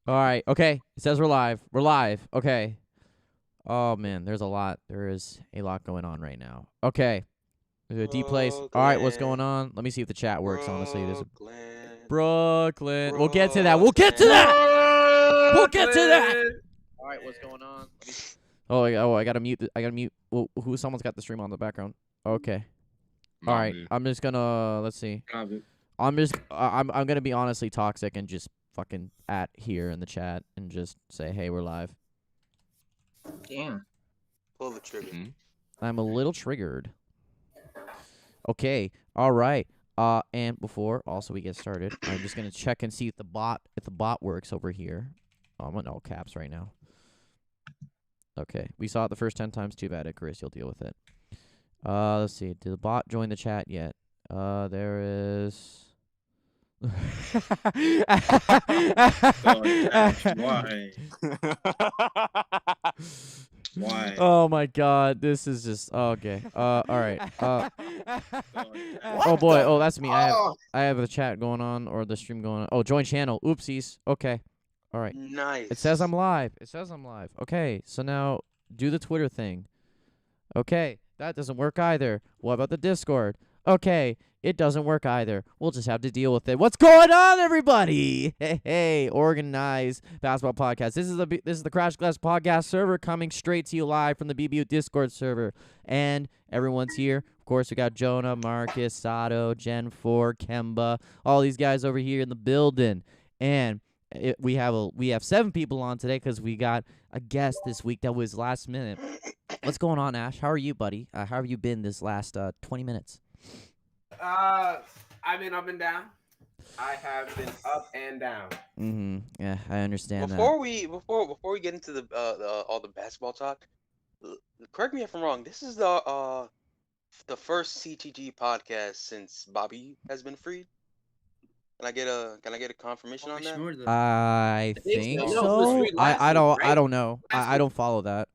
All right. Okay. It says we're live. We're live. Okay. Oh man, there's a lot. There is a lot going on right now. Okay. There's a deep place. All right. What's going on? Let me see if the chat works. Honestly, there's a Brooklyn. We'll get to that. We'll get to that. We'll get to that. All right. What's going on? Oh, I gotta mute. I gotta mute. Well, someone's got the stream on the background. Okay. All right. I'm just gonna. Let's see. I'm gonna be honestly toxic and just fucking at here in the chat and just say, hey, we're live. Damn. Pull the trigger. I'm a little triggered. Okay. All right. And before also we get started, I'm just gonna check and see if the bot works over here. Oh, I'm in all caps right now. Okay. We saw it the first 10 times. Too bad, Chris. You'll deal with it. Let's see. Did the bot join the chat yet? There is. Why? Why? Oh my God, this is just okay. All right. Oh boy. Oh, that's me. I have the chat going on or the stream going on. Oh, join channel. Oopsies. Okay. All right. Nice. It says I'm live. Okay. So now do the Twitter thing. Okay. That doesn't work either. What about the Discord? Okay. It doesn't work either. We'll just have to deal with it. What's going on, everybody? Hey, organized basketball podcast. This is the Crash Glass podcast server coming straight to you live from the BBU Discord server, and everyone's here. Of course, we got Jonah, Marcus, Sato, Gen 4, Kemba, all these guys over here in the building, and we have 7 people on today because we got a guest this week that was last minute. What's going on, Ash? How are you, buddy? How have you been this last 20 minutes? I've been up and down. I have been up and down. Yeah, I understand before we get into the all the basketball talk, correct me if I'm wrong. This is the first CTG podcast since Bobby has been freed. Can I get a confirmation on that? I think so. I don't know. I don't follow that.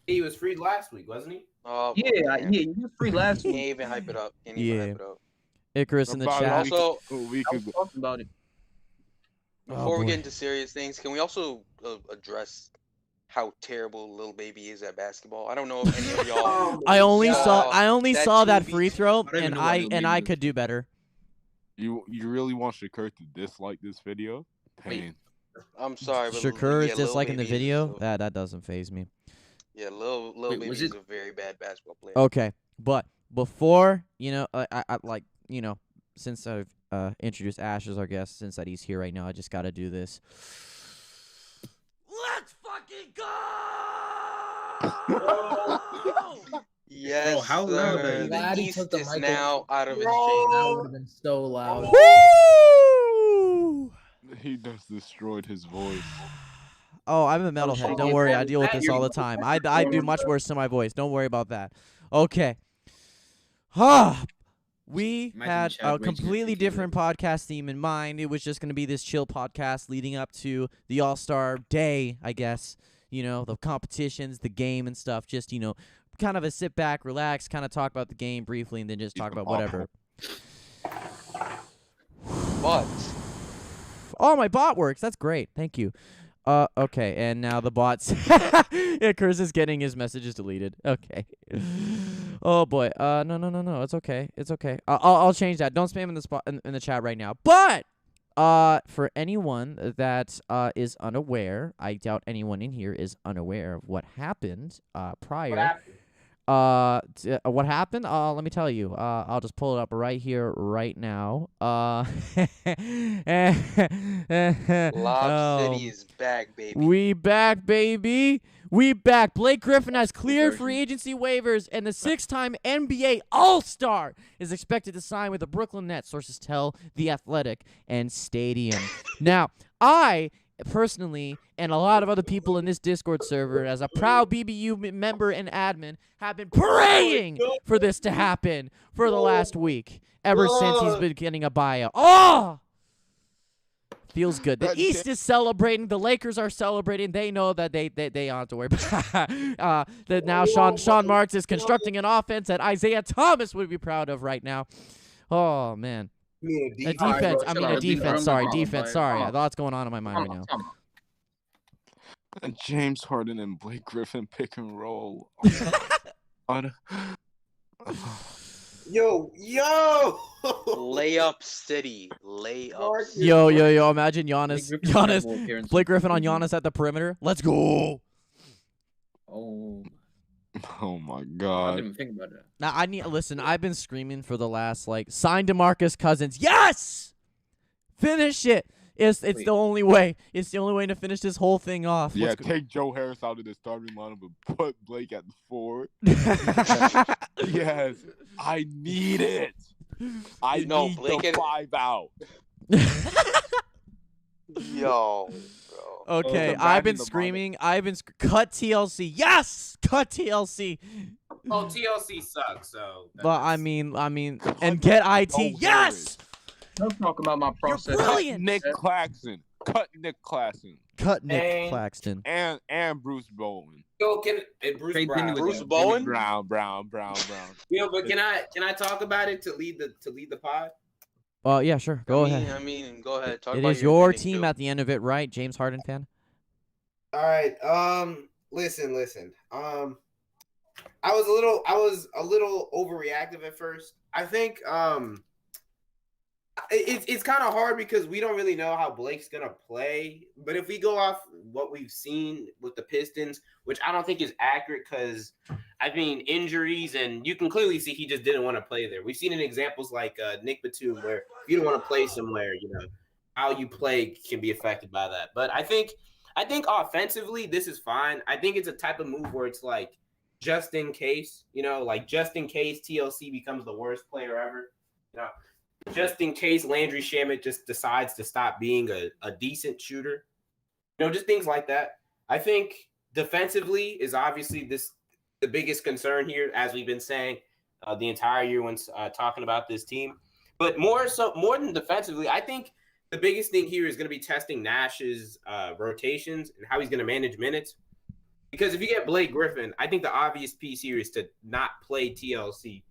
He was freed last week, wasn't he? Oh, Yeah, he was free last week. Can't even hype it up. Icarus in the chat. Also, I was talking about it. Before we get into serious things, can we also address how terrible Lil Baby is at basketball? I don't know if any of y'all. I only saw that free throw, and I could do better. You really want Shakur to dislike this video? Pain. I'm sorry, but Shakur is disliking the video. That doesn't faze me. Yeah, Lil Baby is a very bad basketball player. Okay, but before I like since I've introduced Ash as our guest, since that he's here right now, I just gotta do this. Let's fucking go! Yes. Bro, how loud are you? The East is now out of his That would have been so loud. Woo! He just destroyed his voice. Oh, I'm a metalhead. Don't worry, I deal with this all the time. I do much worse to my voice. Don't worry about that. Okay. We had a completely different podcast theme in mind. It was just going to be this chill podcast leading up to the All-Star Day, I guess. The competitions, the game and stuff. Just, kind of a sit back, relax, kind of talk about the game briefly, and then just talk about whatever. But. Oh, my bot works. That's great. Thank you. Okay, and now the bot's Icarus is getting his messages deleted. Okay. Oh boy. No. It's okay. I'll change that. Don't spam in the spot in the chat right now. But for anyone that is unaware, I doubt anyone in here is unaware of what happened prior. What happened? Let me tell you. I'll just pull it up right here, right now. Lob City is back, baby. We back, baby. We back. Blake Griffin has cleared free agency waivers, and the 6-time NBA All-Star is expected to sign with the Brooklyn Nets, sources tell The Athletic and Stadium. Now, I personally, and a lot of other people in this Discord server, as a proud BBU member and admin, have been praying for this to happen for the last week, ever since he's been getting a buyout. Oh! Feels good. The East is celebrating. The Lakers are celebrating. They know that they don't have to worry about that now Sean Marks is constructing an offense that Isaiah Thomas would be proud of right now. Oh, man. You mean a A defense? Alright, defense. bro, I chill mean out. a It's been defense. a Sorry, problem, defense. bro. Sorry, Calm a lot's going on in my mind right now. And James Harden and Blake Griffin pick and roll. On- Yo. Layup city. Layup Marcus. city. Yo! Imagine Giannis, Blake Griffin's got Giannis, more appearances. Blake Griffin on Giannis at the perimeter. Let's go. Oh, Oh my I god. didn't even think about that. Now I need listen. I've been screaming for the last sign DeMarcus Cousins. Yes, finish it. It's Wait. the only way. It's the only way to finish this whole thing off. Yeah, Let's go. take Joe Harris out of the starting lineup and put Blake at the forward. Yes, I need it. I No, need Blake the and- 5 out. Yo, bro. Okay, Just I've been abandon the screaming. Cut TLC. Yes, cut TLC. Oh, TLC sucks. So. But I mean, and get IT. Joe Yes. Don't talk about my process. You're brilliant. Nick Claxton. Cut Nick Claxton. Cut Nick And- Claxton. And Bruce Bowen. Yo, Bruce Trade Brown. Dinwiddie. Bruce Bowen. Brown. Yo, but can I talk about it to lead the pod? Yeah, sure. Go ahead. I mean, go ahead. Talk It about is your opinion, team too. at the end of it, right? James Harden fan. All right. Listen. I was a little overreactive at first. I think it's kind of hard because we don't really know how Blake's gonna play. But if we go off what we've seen with the Pistons, which I don't think is accurate, because I mean injuries, and you can clearly see he just didn't want to play there. We've seen in examples like Nick Batum, where if you don't want to play somewhere, how you play can be affected by that. But I think offensively this is fine. I think it's a type of move where it's like just in case, just in case TLC becomes the worst player ever, just in case Landry Shamet just decides to stop being a decent shooter, just things like that. I think defensively is obviously the biggest concern here, as we've been saying the entire year when talking about this team. But more than defensively, I think the biggest thing here is going to be testing Nash's rotations and how he's going to manage minutes. Because if you get Blake Griffin, I think the obvious piece here is to not play TLC.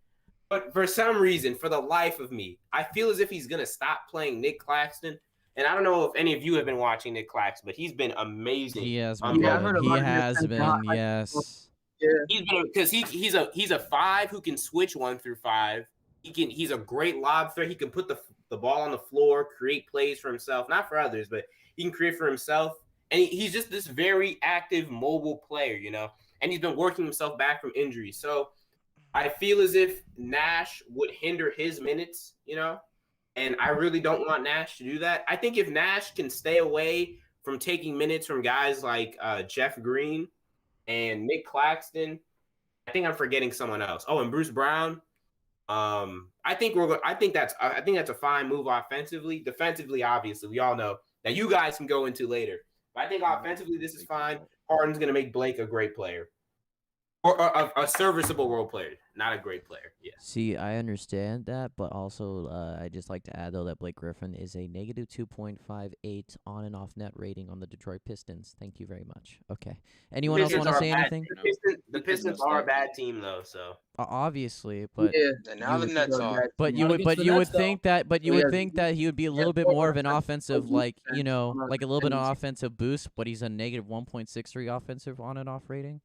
But for some reason, for the life of me, I feel as if he's going to stop playing Nick Claxton. And I don't know if any of you have been watching Nick Claxton, but he's been amazing. He has been Yeah, I heard been. He about him. has been. Yes. He's been because he's a 5 who can switch 1 through 5. He's a great lob threat. He can put the ball on the floor, create plays for himself, not for others, but he can create for himself. And he's just this very active, mobile player, and he's been working himself back from injury. So I feel as if Nash would hinder his minutes, and I really don't want Nash to do that. I think if Nash can stay away from taking minutes from guys like Jeff Green and Nick Claxton, I think I'm forgetting someone else. Oh, and Bruce Brown. I think that's a fine move offensively. Defensively, obviously, we all know that you guys can go into later. But I think offensively, this is fine. Harden's going to make Blake a great player. Or a serviceable role player, not a great player. Yeah. See, I understand that, but also I just like to add though that Blake Griffin is a negative 2.58 on and off net rating on the Detroit Pistons. Thank you very much. Okay. Anyone else want to say anything? The Pistons are a bad team though, so Obviously, but Yeah. And now the Nets are. you would think that he would be a little bit more of an offensive like a little bit of an offensive boost, but he's a negative 1.63 offensive on and off rating.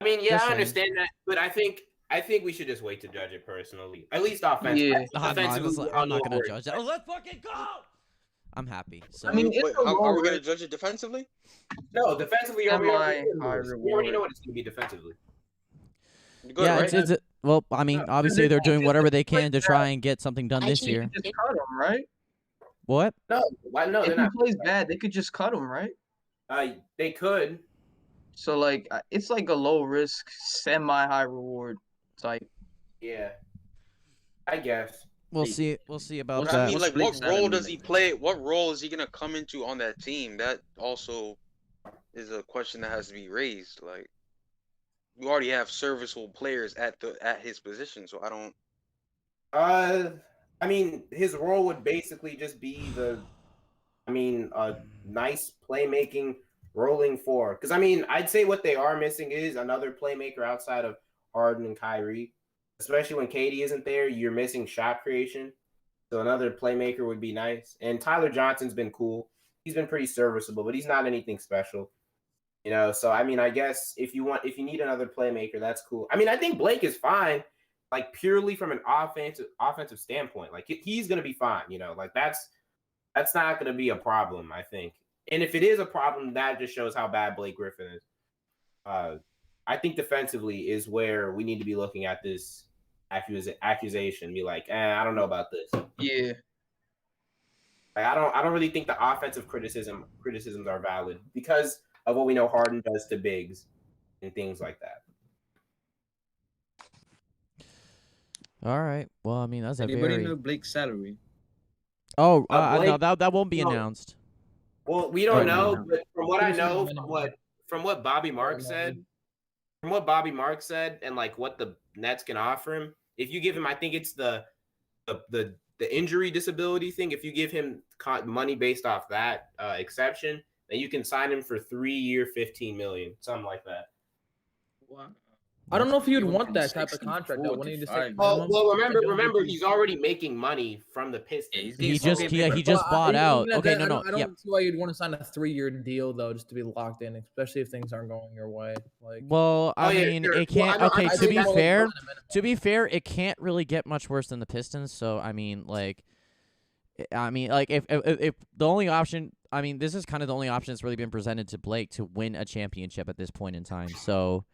I mean, yeah, Just I saying. understand that, but I think we should just wait to judge it personally. At least offensively. Yeah. I'm not gonna judge that. Let's fucking go. I'm happy. So I mean, Wait, it's a are we low gonna risk. judge it defensively? No, defensively, we already Semi-high know what it's going to be defensively. Good, yeah, right? it's well, I mean, obviously they're doing whatever they can to try and get something done this They year. could just cut him, right? What? No, why? No, If they're he not. plays bad, they could just cut him, right? They could. So like, it's like a low risk, semi high reward type. Yeah, I guess. We'll see. We'll see about What's I that. mean, What's like, Blake's what role anatomy does he like? play? What role is he gonna come into on that team? That also is a question that has to be raised. Like, you already have serviceable players at his position, so I don't. I mean, his role would basically just be a nice playmaking rolling four. Because I mean, I'd say what they are missing is another playmaker outside of Harden and Kyrie. especially when Katie isn't there. You're missing shot creation. So another playmaker would be nice. And Tyler Johnson's been cool. He's been pretty serviceable, but he's not anything special. So I mean, I guess if you need another playmaker, that's cool. I mean, I think Blake is fine, like purely from an offensive standpoint. Like he's gonna be fine. Like that's not gonna be a problem, I think. And if it is a problem, that just shows how bad Blake Griffin is. I think defensively is where we need to be looking at this accusation. Be like, I don't know about this. Yeah. Like, I don't really think the offensive criticisms are valid because of what we know Harden does to bigs and things like that. All right. Well, I mean, that's Anybody know Blake's salary? Oh, Blake, no, that won't be announced. Well, we don't know, no. but from what I know, from what Bobby Marks said, and like what the Nets can offer him, if you give him, I think it's the injury disability thing. If you give him money based off that exception, then you can sign him for 3 year, $15 million, something like that. Wow. I don't know if you'd want that type of contract though. Wouldn't you just say, well, remember, he's already making money from the Pistons. He just bought out. Okay, I don't yeah. see why you'd want to sign a 3-year deal though, just to be locked in, especially if things aren't going your way. Like, well, I mean, sure. it can't. Well, okay, I to think be that's fair, like it can't really get much worse than the Pistons. So I mean, like if the only option, I mean, this is kind of the only option that's really been presented to Blake to win a championship at this point in time. So.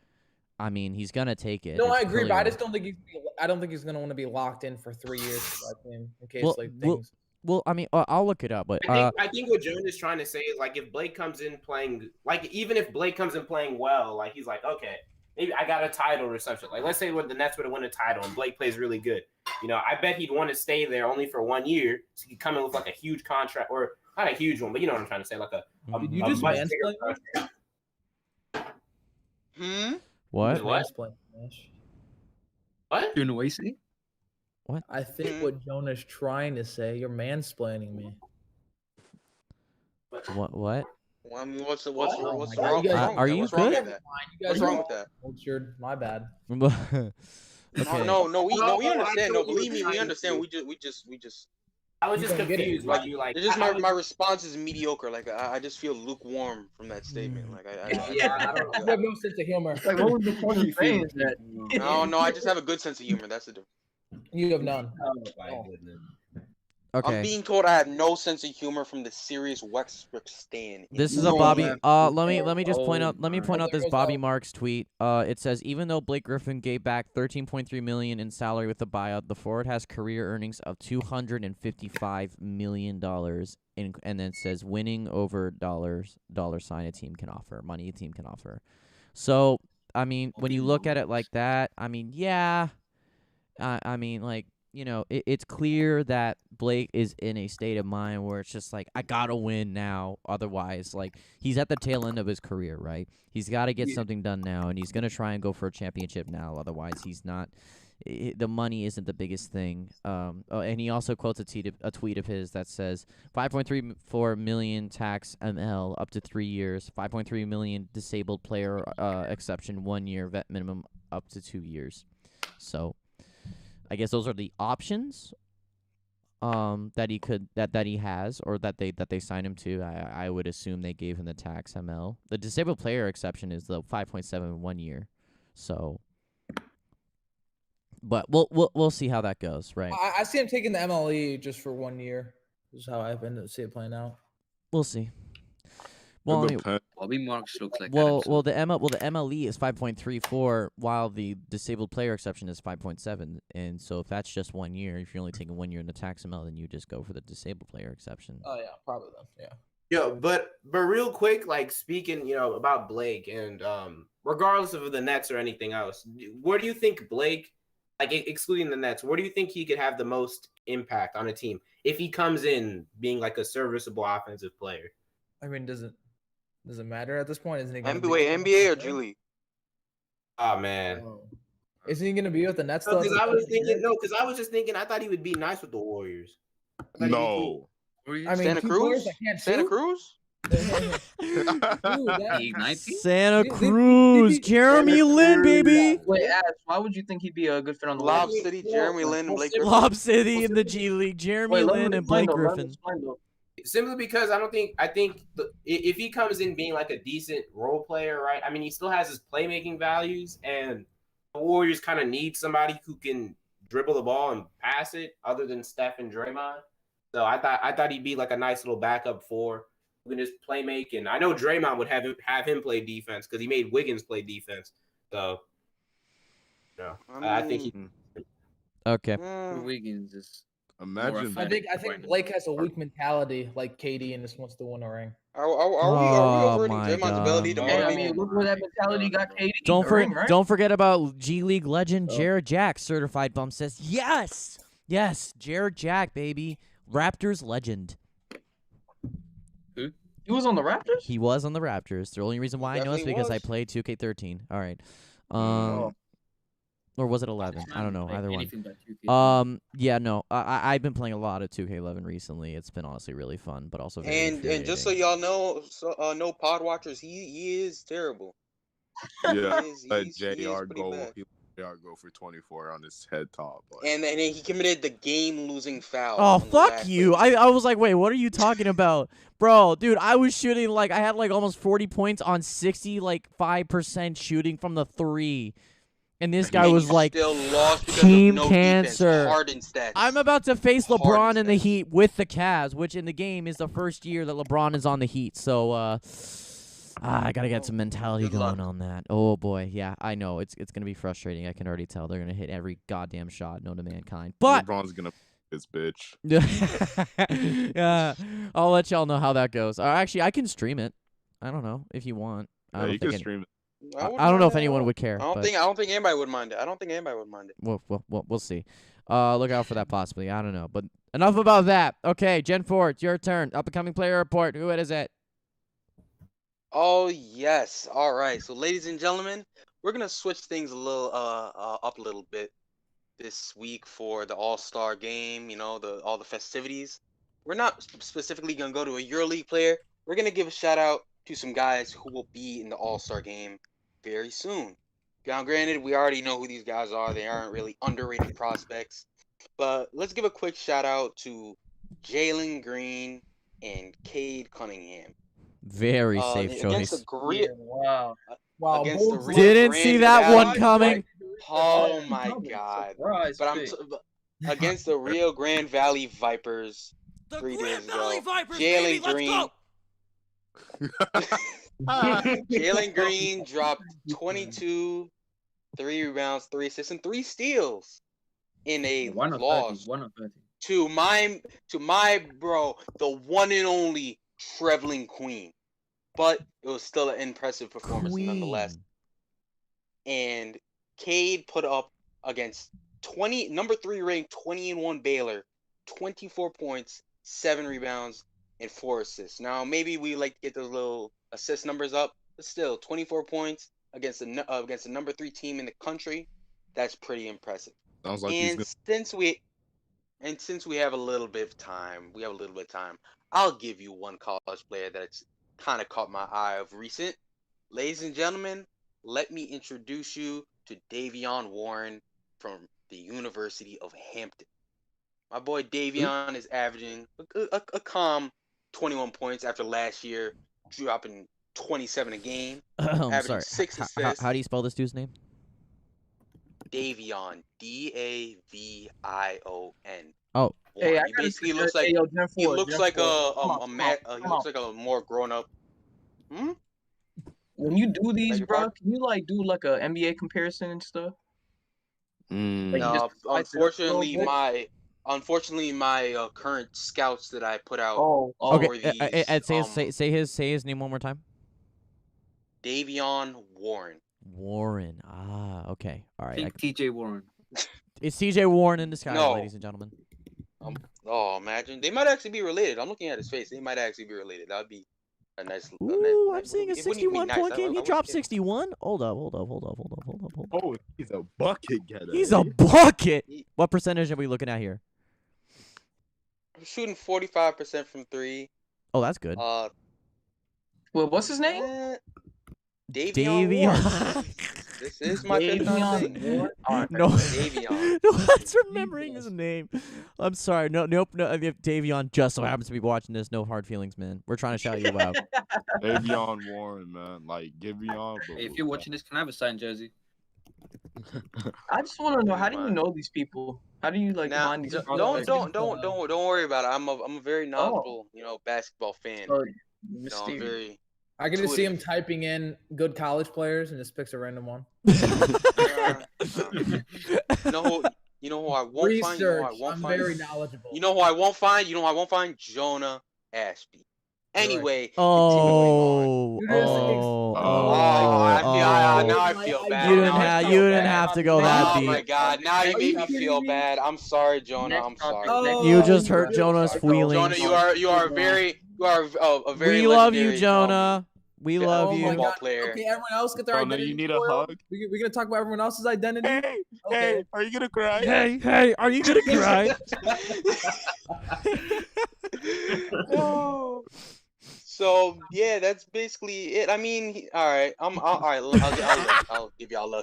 I mean, he's gonna take it. No, I agree, clear. but I just don't think he's gonna want to be locked in for 3 years in case things. Well, I mean, I'll look it up, but I think what Joan is trying to say is like if Blake comes in playing, like even if Blake comes in playing well, like he's like, okay, maybe I got a title or something. Like let's say the Nets would have won a title and Blake plays really good. I bet he'd want to stay there only for 1 year. So he'd come in with like a huge contract, or not a huge one, but you know what I'm trying to say, like Did you just mansplain? What? What? Doing what you say? What? I think what Jonah's trying to say, you're mansplaining me. What? Well, I mean, what's wrong? God, What's you wrong? guys- Are you What's wrong good? with that? You What's guys wrong with that? cultured. My bad. Okay. No, we I understand. No, thought you believe were me, we trying understand. to- We just. I was You just don't get it. confused. Like you like. It's just my response is mediocre. Like I just feel lukewarm from that statement. Like Yeah, I don't You have no sense of humor. Like, what was the point of saying that? No, I just have a good sense of humor. That's the difference. You have none. Oh my goodness. Okay. I'm being told I have no sense of humor from the serious Westbrook stan. This is a No, Bobby. man. Let me just point out. Let me my point out this God. Bobby Marks tweet. It says even though Blake Griffin gave back $13.3 million in salary with the buyout, the forward has career earnings of $255 million. And then it says winning over dollar sign a team can offer, money a team can offer. So I mean, when you look at it like that, I mean, yeah. I mean, like. It's clear that Blake is in a state of mind where it's just like, I gotta win now. Otherwise, like, he's at the tail end of his career, right? He's got to get something done now, and he's gonna try and go for a championship now. Otherwise, he's not. The money isn't the biggest thing. And he also quotes a tweet of his that says 5.34 million tax ML up to 3 years, 5.3 million disabled player exception 1 year, vet minimum up to 2 years. So. I guess those are the options that he has, or that they signed him to. I would assume they gave him the tax ML. The disabled player exception is the 5.7 1 year. So, but we'll see how that goes, right? I see him taking the MLE just for 1 year. This is how I see it playing out. We'll see. Well, I mean, Bobby Marks looks like the MLE is 5.34, while the disabled player exception is 5.7. And so if that's just 1 year, if you're only taking 1 year in the tax ML, then you just go for the disabled player exception. Oh yeah, probably then. Yeah. Yo, but real quick, like speaking, about Blake and regardless of the Nets or anything else, where do you think Blake, like excluding the Nets, where do you think he could have the most impact on a team if he comes in being like a serviceable offensive player? I mean, does it matter at this point? Isn't he gonna NBA or G League? Oh man. Isn't he gonna be with the Nets? Because I was just thinking, I thought he would be nice with the Warriors. No. I mean, Santa two Cruz? players that can't Santa shoot? Cruz? He ignites you? Santa Did- did- Cruz, did- Jeremy Lin, baby. Wait, Ash, why would you think he'd be a good fit on the Lob Lakers? City, Jeremy Lin, and Blake Griffin. Lob City in the G League, Jeremy Wait, let Lin me and explain Blake though. Let me Griffin. explain though. Simply because I think if he comes in being like a decent role player, right? I mean, he still has his playmaking values, and the Warriors kind of need somebody who can dribble the ball and pass it, other than Steph and Draymond. So I thought he'd be like a nice little backup for who can just play make. And I know Draymond would have him play defense because he made Wiggins play defense. So I think he. Okay. Wiggins is. Imagine. More I think Blake has a weak mentality like KD and just wants to win a ring. Are we Oh, overrating my Draymond's ability to God. Hey, I motivate? mean, look where that mentality got KD. Don't forget about G League legend Oh. Jared Jack. Certified bum says yes, Jared Jack, baby, Raptors legend. He was on the Raptors. He was on the Raptors. The only reason why I know is Definitely because I was. played 2K13. All right, Oh. or was it 11? I don't know. Either one. Anything but 2K. Yeah, no. I've been playing a lot of 2K11 recently. It's been honestly really fun, but also very And just so infuriating. y'all know, no pod watchers, he is terrible. Yeah, He is let pretty JR bad. go. He let JR go for 24 on his head top. But And then he committed the game-losing foul. Oh, on the fuck last you. play. I was like, wait, what are you talking about? Bro, dude, I was shooting like I had like almost 40 points on 5% shooting from the 3. And this guy And was you like, still lost because team of no cancer. Defense. Hardened stats. I'm about to face Hard LeBron in the stats. Heat with the Cavs, which in the game is the first year that LeBron is on the Heat. So I gotta get some mentality Good luck. going on that. Oh boy, yeah, I know it's gonna be frustrating. I can already tell they're gonna hit every goddamn shot known to mankind. But LeBron's gonna this bitch. yeah, I'll let y'all know how that goes. Actually, I can stream it. I don't know if you want. I Yeah, don't you think can stream it. I wouldn't don't know mind if that at anyone all. would care. I but don't think anybody would mind it. I don't think anybody would mind it. we'll see. Look out for that possibly. I don't know. But enough about that. Okay, Gen 4, it's your turn. Up and coming player report. Who is it? Oh yes. All right. So, ladies and gentlemen, we're gonna switch things a little up a little bit this week for the All-Star game. You know, all the festivities. We're not specifically gonna go to a EuroLeague player. We're gonna give a shout out to some guys who will be in the All-Star game very soon. Now, granted, we already know who these guys are. They aren't really underrated prospects, but let's give a quick shout out to Jalen Green and Cade Cunningham. Very safe Against choice. the Great, Wow. Wow, against the bold Rio Didn't Grande see that Valley- one coming. Oh my God! Surprise. But against the Rio Grande Valley Vipers The 3 Grand days Valley ago. Vipers, Jalen baby, let's Green. go. Jalen Green dropped 22, 3 rebounds, 3 assists, and 3 steals in a 1 of 30. loss 1 of 30. to my bro, the one and only Trevlin Queen. But it was still an impressive performance nonetheless. And Cade put up against number 3 ranked 20-1 Baylor, 24 points, 7 rebounds, and 4 assists. Now maybe we like to get those little assist numbers up, but still 24 points against the number 3 team in the country. That's pretty impressive. Sounds like he's And gonna. since we have a little bit of time, I'll give you one college player that's kind of caught my eye of recent. Ladies and gentlemen, let me introduce you to Daveon Warren from the University of Hampton. My boy Daveon is averaging a calm 21 points after last year dropping 27 a game, I'm averaging sorry. 6 assists. How do you spell this dude's name? Daveon, Davion. Oh. Hey, I He gotta basically suggest- looks like hey, yo, Gen he 4, looks Gen like 4. a Come on, he looks like a more grown up. When you do these, your bro, pardon? can you like do like a NBA comparison and stuff? Like, you just spice it up a little bit? Unfortunately, my current scouts that I put out Oh, Okay. for these, Ed, say his name one more time. Daveon Warren. Warren. Ah, okay. All right. Think TJ Warren. It's TJ Warren in disguise, No. ladies and gentlemen. Oh, imagine they might actually be related. I'm looking at his face. They might actually be related. That'd be a nice. Ooh, I'm seeing a it wouldn't even be 61 nice. point I game. He wouldn't dropped care. 61. Hold up. Oh, he's a bucket getter. He's a bucket. What percentage are we looking at here? I'm shooting 45% from 3. Oh, that's good. Well, what's his name? Daveon Warren. This is my fifth on thing. No, Daveon. no one's remembering his name. I'm sorry. Nope. If Daveon just so happens to be watching this, no hard feelings, man. We're trying to shout you out. Daveon Warren, man. Like, give me on. Hey, if you're watching this, can I have a signed jersey? I just want to know, how do you know these people? How do you like find these? Don't worry about it. I'm a very knowledgeable, basketball fan. Oh, I'm very. I can just see him typing in good college players and just picks a random one. You know who I won't find. I'm very knowledgeable. You know who I won't find. You know who I won't find. Jonah Ashby. Anyway. Oh. Now I feel bad. You didn't have to go that deep. Oh my God! Now you made me feel bad. I'm sorry, Jonah. I'm sorry. You just hurt Jonah's feelings. Jonah, you are a very We love you, Jonah. We love you. Football player. Okay, everyone else get their identity. You need a hug? We're gonna talk about everyone else's identity. Hey, are you gonna cry? Hey, are you gonna cry? So yeah, that's basically it. I mean, all right. All right. I'll give y'all a little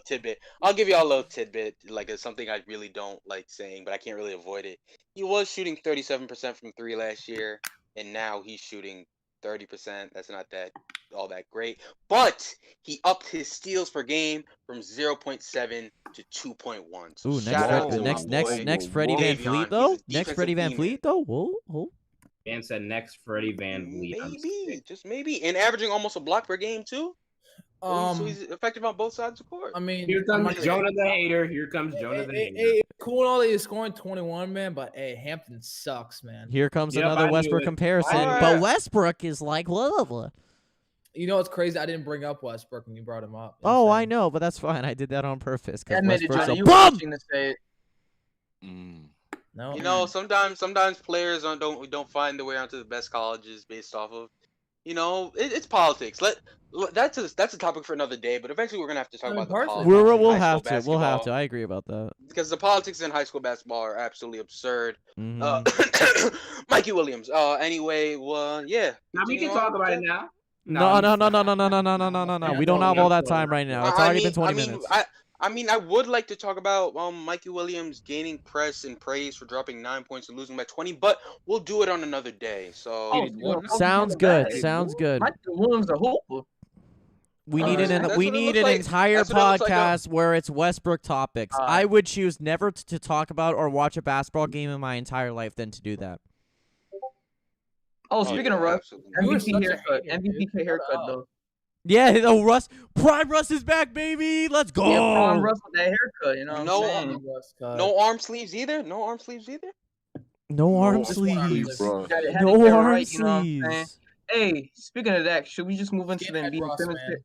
tidbit. Like it's something I really don't like saying, but I can't really avoid it. He was shooting 37% from 3 last year, and now he's shooting 30%. That's not all that great, but he upped his steals per game from 0.7 to 2.1. So Ooh, next Freddie Van Fleet though. Next Freddie Van Fleet though. Whoa. Dan said next Freddie Van Fleet. Maybe, and averaging almost a block per game too. So he's effective on both sides of the court. I mean, here comes Jonah the hater. Here comes Jonah the hater. Hey, cool and all that he's scoring 21, man, but hey, Hampton sucks, man. Here comes another Westbrook comparison, but Westbrook is like blah. You know what's crazy? I didn't bring up Westbrook when you brought him up. Oh, I know, but that's fine. I did that on purpose because Westbrook's a you bum. to say it. No, sometimes players don't find their way onto the best colleges based off of, it's politics. That's a topic for another day. But eventually we're gonna have to talk about the politics. We'll have to. I agree about that because the politics in high school basketball are absolutely absurd. Mikey Williams. Anyway, well, yeah. Now we can talk about it now. No. We don't have all that time right now. It's already been 20 minutes. I would like to talk about Mikey Williams gaining press and praise for dropping 9 points and losing by 20, but we'll do it on another day. So sounds good. Mikey Williams a hooper. We need an entire podcast where it's Westbrook topics. I would choose never to talk about or watch a basketball game in my entire life than to do that. Oh, speaking of Russ, MVP haircut though. Yeah, Prime Russ is back, baby. Let's go. Yeah, Prime Russ with that haircut, you know. No arm sleeves either. No arm sleeves. No arm sleeves. Hey, speaking of that, should we just move into the Embiid and Simmons thing?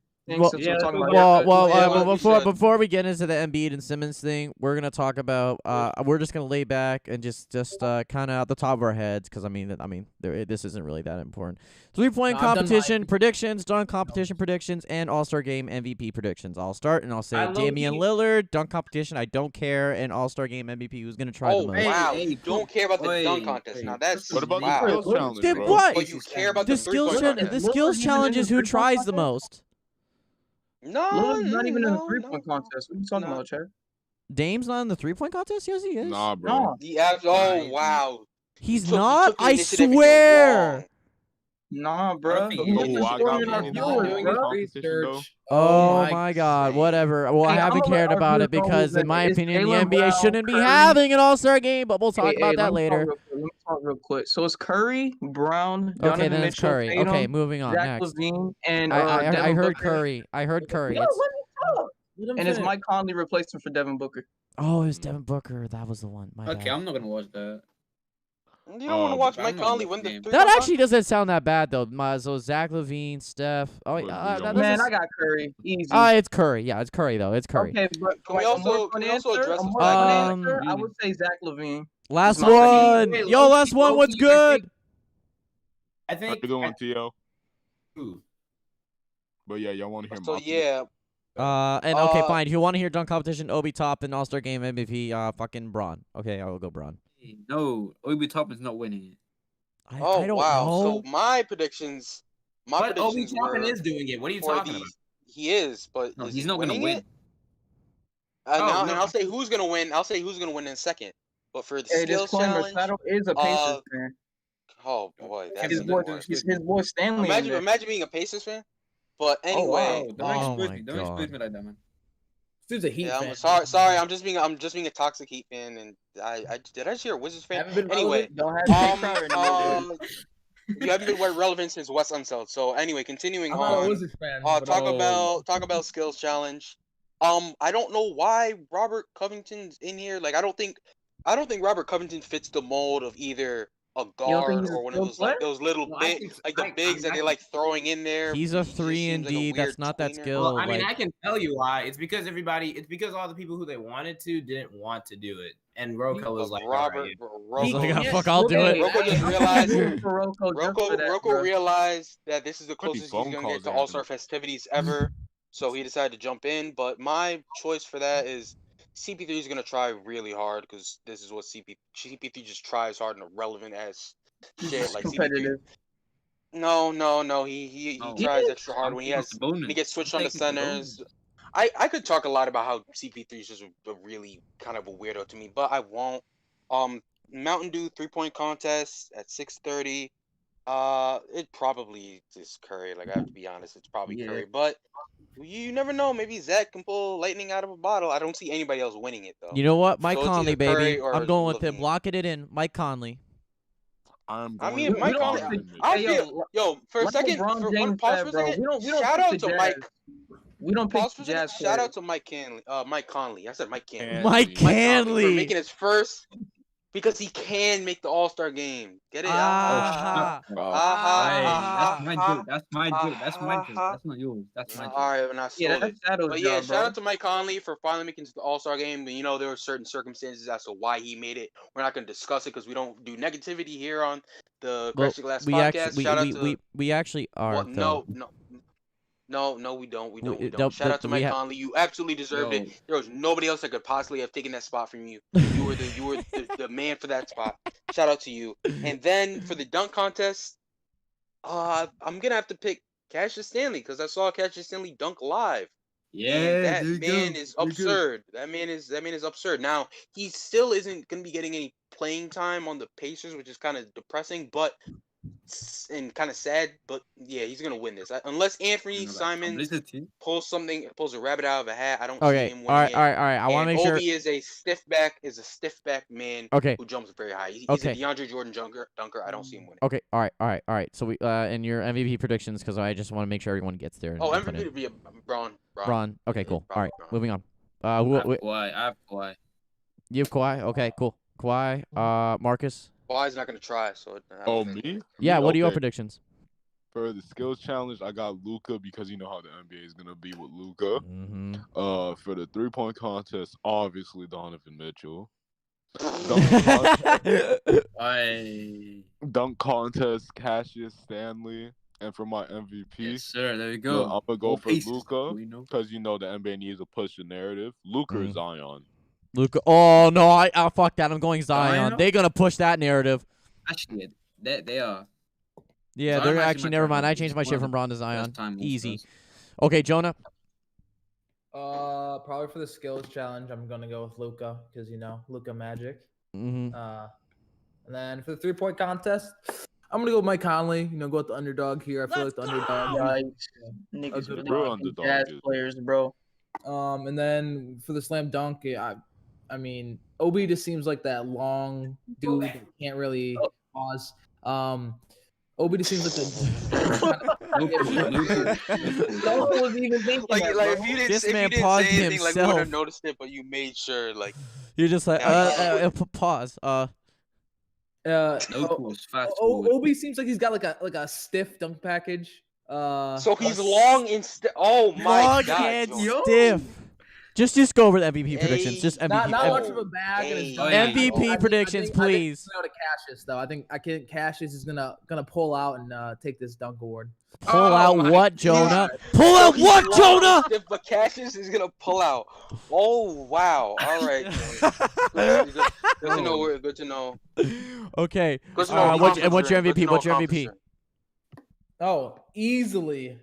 Before we get into the Embiid and Simmons thing, we're gonna talk about. We're just gonna lay back and just kind of at the top of our heads, because this isn't really that important. 3-point competition predictions, dunk competition predictions, and All-Star Game MVP predictions. I'll start and I'll say Damian Lillard, dunk competition. I don't care, and All-Star Game MVP. Who's gonna try the most? Wow, you don't care about the dunk contest. Now that's what about the skills challenge? Dude, what? But you care about the skills challenge? The skills challenge is who tries the most. No, not even in the 3-point contest. What are you talking about, Chad? Dame's not in the 3-point contest? Yes, he is. Nah, bro. Wow. He's not? I swear. Nah, bro. Oh my God, whatever. Well, I haven't cared about it because, in my opinion, the NBA shouldn't be having an All-Star game, but we'll talk about that later. Let me talk real quick. So it's Curry, Brown, okay, then it's Curry. Tatum, okay, moving on. Zach Next. LaVine, and I heard Booker. Curry. I heard Curry. And it's Mike Conley replaced him for Devin Booker. Oh, it was Devin Booker. That was the one. My bad. I'm not gonna watch that. You don't want to watch Mike Conley win the 3-point That actually doesn't sound that bad though. So Zach LaVine, Steph. Oh yeah, man, I got Curry. Easy. It's Curry. Yeah, it's Curry though. It's Curry. Okay, but can we also address the I would say Zach LaVine. Last one. Yo, last one. What's good? I think. Good one, T.O. But yeah, y'all want to hear my yeah. Okay, fine. If you want to hear dunk competition, Obi Toppin, All-Star Game MVP, fucking Braun. Okay, I will go Braun. No, Obi Toppin's not winning it. I don't know. So my predictions My But Obi predictions Toppin were is doing it. What are you for talking the. about? He is, but No, is he's he not gonna winning win. it? Oh, And no. I'll say who's gonna win. I'll say who's gonna win in second. But for the Hey, skills disclaimer, challenge, Saddle is a Pacers fan. oh boy, that's His even boy, worse. his boy Stanley. Imagine being a Pacers fan. But Oh, wow. anyway, Bro, don't Oh expose my me. Don't expose God. me like that, man. Dude's a Heat yeah, fan. I'm sorry. I'm just being a toxic Heat fan, and I did I just hear a Wizards fan. Haven't been Anyway, relevant. Don't have Jay Crowder anymore, dude. you haven't been relevant since West Unseld. So anyway, continuing I'm not a on. Wizards fan. but, Talk about skills challenge. I don't know why Robert Covington's in here. Like I don't think Robert Covington fits the mold of either a don't think guard he's a or one of skilled those like player? those little Well, the bigs that they like throwing in there. He's a He just 3 seems and like a D. That's weird not that tweener. skill. Well, I mean, like, I can tell you why. It's because all the people who they wanted to didn't want to do it, and Rocco was like, Robert, He's like, Rocco, "Ah, fuck, I'll do it." Rocco just I'm realized. rooting for Rocco just for that, Rocco bro. realized that this is the Pretty closest he's phone gonna calls get to are All-Star happening. festivities ever, so he decided to jump in. But my choice for that is CP3 is gonna try really hard because this is what CP3 just tries hard and irrelevant as shit. Like CP3, Competitive. no, he No. tries extra hard I'm when taking he gets switched on the taking the centers. bonus. I could talk a lot about how CP3 is just a really kind of a weirdo to me, but I won't. Mountain Dew 3-point contest at 6:30. It probably is Curry. Like I have to be honest, it's probably Yeah. Curry. But you never know. Maybe Zach can pull lightning out of a bottle. I don't see anybody else winning it though. you know what? Mike So it's Conley, either Curry baby. or I'm going with him. Levine. Locking it in. Mike Conley. I'm I going mean, with Mike don't Conley. Mitchell. I Hey, feel for a like second. LeBron For James one pause said, for a bro, second. we don't Shout pick out the to Jazz. Mike. We don't pick Pause for the a second. Jazz Shout players. out to Mike Conley. I said Mike Conley. Mike Conley. Mike Conley for Hanley. making his first because he can make the All-Star game. Get it? Ah. Hey, that's my joke. That's my joke. That's my joke. That's not yours. That's my joke. All right, and I Yeah, stole it. that's Shadow's But yeah, job, shout bro. out to Mike Conley for finally making it to the All-Star game. And, you know, there were certain circumstances as to why he made it. We're not going to discuss it because we don't do negativity here on the Well, Crashing Glass we podcast. actually Shout out to we actually are well, though. no, we don't. We don't. don't- Shout out to we Mike have- Conley. You absolutely deserved Yo. it. There was nobody else that could possibly have taken that spot from you. You were the man for that spot. Shout out to you. And then for the dunk contest, I'm gonna have to pick Cassius Stanley because I saw Cassius Stanley dunk live. Yeah, And that there you man go. is There you go. absurd. That man is absurd. Now he still isn't gonna be getting any playing time on the Pacers, which is kind of depressing, but and kind of sad. But yeah, he's gonna win this unless Anthony You know, like, Simons Blizzard team. pulls a rabbit out of a hat. I don't see Okay. him All winning right. it. I want to And make sure. Obi is a stiff back man Okay. who jumps very high. He's Okay. a DeAndre Jordan dunker. I don't see him winning. Okay. All right. So we and your MVP predictions because I just want to make sure everyone gets there. and Oh, they put MVP in. would be a Braun. Braun. Okay. Cool. Braun, All right. Braun. Moving on. I have Who, Kawhi. I have Kawhi. you have Kawhi. Okay. Cool. Kawhi. Marcus. Kawhi's not gonna try. So I don't Oh, think- me? Yeah. What are your Okay. predictions? For the skills challenge, I got Luca because you know how the NBA is gonna be with Luca. Mm-hmm. For the 3-point contest, obviously Donovan Mitchell. Dunk contest, Cassius Stanley. And for my MVP, Yes, sir. There you look, go. I'm gonna go for Pacers, Luca we know. because you know the NBA needs to push the narrative. Luca Mhm. or Zion. Luka. Oh no! I fuck that. I'm going Zion. Zion? They're gonna push that narrative. Actually, they are. Yeah. Zion They're might be actually my never mind. I favorite. changed my He's shit one from of Braun to the Zion. best time Easy. All-Stars. Okay, Jonah. Probably for the skills challenge, I'm gonna go with Luca because Luca magic. Mm-hmm. And then for the 3-point contest, I'm gonna go with Mike Conley. Go with the underdog here. I feel like the underdog. Yikes. A Niggas good really real fucking underdog Jazz is- players, bro. And then for the slam dunk, I mean, Obi just seems like that long dude that can't really pause. Obi just seems like the. No one was even thinking Like that, if bro. you didn't, This if man you didn't paused say anything, like we would have himself. noticed it, but you made sure, like You're just like Yeah. pause. No tools, fast forward. Obi seems like he's got like a stiff dunk package. so he's long and oh my Long god, and yo. stiff. Just go over the MVP predictions. Hey, Just MVP. Not Oh, much of a bag. And hey. it's MVP predictions, please. I think Cassius though. I think Cassius is gonna pull out and take this dunk award. Pull Oh out my what, God. Jonah? Pull out He's what, long Jonah? and stiff, but Cassius is gonna pull out. Oh wow! All right. Good to know. Good to know. Okay. Good to know. What's your MVP? What's your MVP? Oh, easily.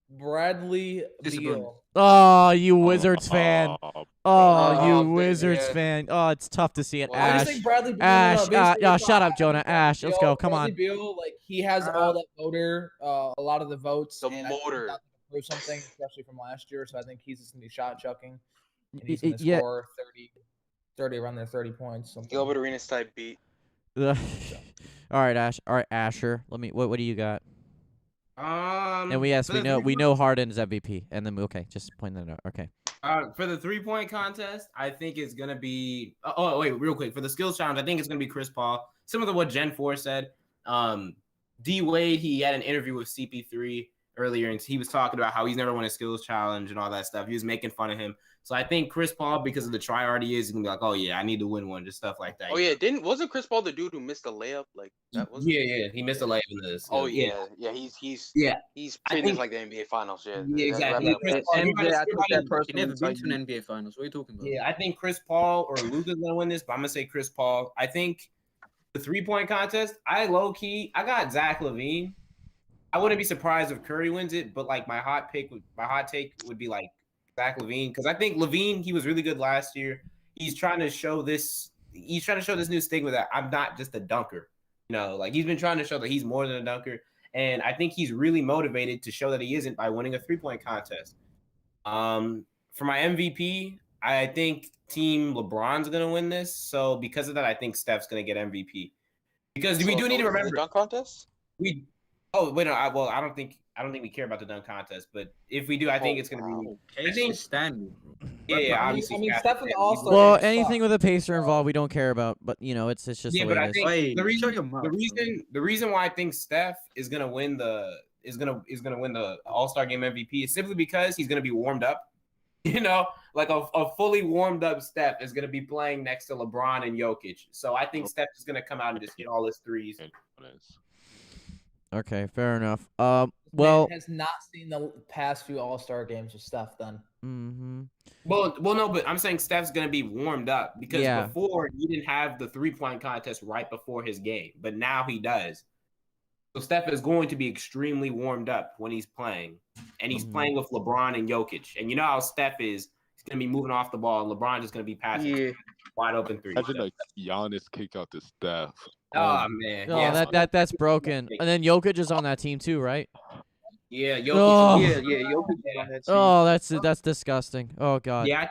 Bradley Discipline. Beal. Oh, you Wizards fan. Oh, you damn, Wizards yeah. fan. Oh, it's tough to see it. Well, I Ash. just think Bradley Beal. Ash. Basically, Shut up, Jonah. Ash. Let's go. Come Bradley on. Beal, like he has all that voter, a lot of the votes. The and I think motor. that's gonna prove something, especially from last year. So I think he's just gonna be shot chucking, and he's gonna Yeah. score 30 around there, 30 points. Something. Gilbert Arenas type beat. All right, Ash. All right, Asher. What do you got? And we know Harden's MVP. And then just point that out. Okay. For the 3-point contest, I think it's gonna be. Wait, real quick for the skills challenge, I think it's gonna be Chris Paul. Similar to what Gen 4 said. D Wade, he had an interview with CP3 earlier, and he was talking about how he's never won a skills challenge and all that stuff. He was making fun of him. So I think Chris Paul, because of the tryhard he is, he's gonna be like, oh yeah, I need to win one, just stuff like that. Oh yeah, wasn't Chris Paul the dude who missed a layup? Like that was. Yeah, he missed a layup in this. Oh yeah. He's treating this like the NBA Finals. Yeah, exactly. MJ, I took that You personally. never been to an NBA Finals. What are you talking about? Yeah, I think Chris Paul or Luka's gonna win this, but I'm gonna say Chris Paul. I think the 3-point contest, I got Zach LaVine. I wouldn't be surprised if Curry wins it, but like my hot take would be like Zach LaVine, because I think LaVine, he was really good last year. He's trying to show this new stigma that I'm not just a dunker. Like he's been trying to show that he's more than a dunker. And I think he's really motivated to show that he isn't by winning a 3-point contest. For my MVP, I think Team LeBron's going to win this. So because of that, I think Steph's going to get MVP. Because we do need to remember the dunk contest. I don't think we care about the dunk contest, but if we do, I think it's going to be. I think standard. Yeah, obviously. I mean, Steph is also. Well, anything with a pacer involved, we don't care about. But it's just the way but I it is. think the reason why I think Steph is going to win win the All-Star Game MVP is simply because he's going to be warmed up. Like a fully warmed up Steph is going to be playing next to LeBron and Jokic. So I think Steph is going to come out and just hit all his threes. Okay, fair enough. Man has not seen the past few All-Star games with Steph then. Mm-hmm. Well, no, but I'm saying Steph's going to be warmed up because before he didn't have the 3-point contest right before his game, but now he does. So Steph is going to be extremely warmed up when he's playing, and he's playing with LeBron and Jokic. And you know how Steph is. He's going to be moving off the ball, and LeBron is going to be passing wide open threes. Imagine like Giannis kicked out to Steph. Oh man, no, that's broken. And then Jokic is on that team too, right? Yeah, Jokic. Oh. Jokic on that team. Oh, that's disgusting. Oh god. Yeah, I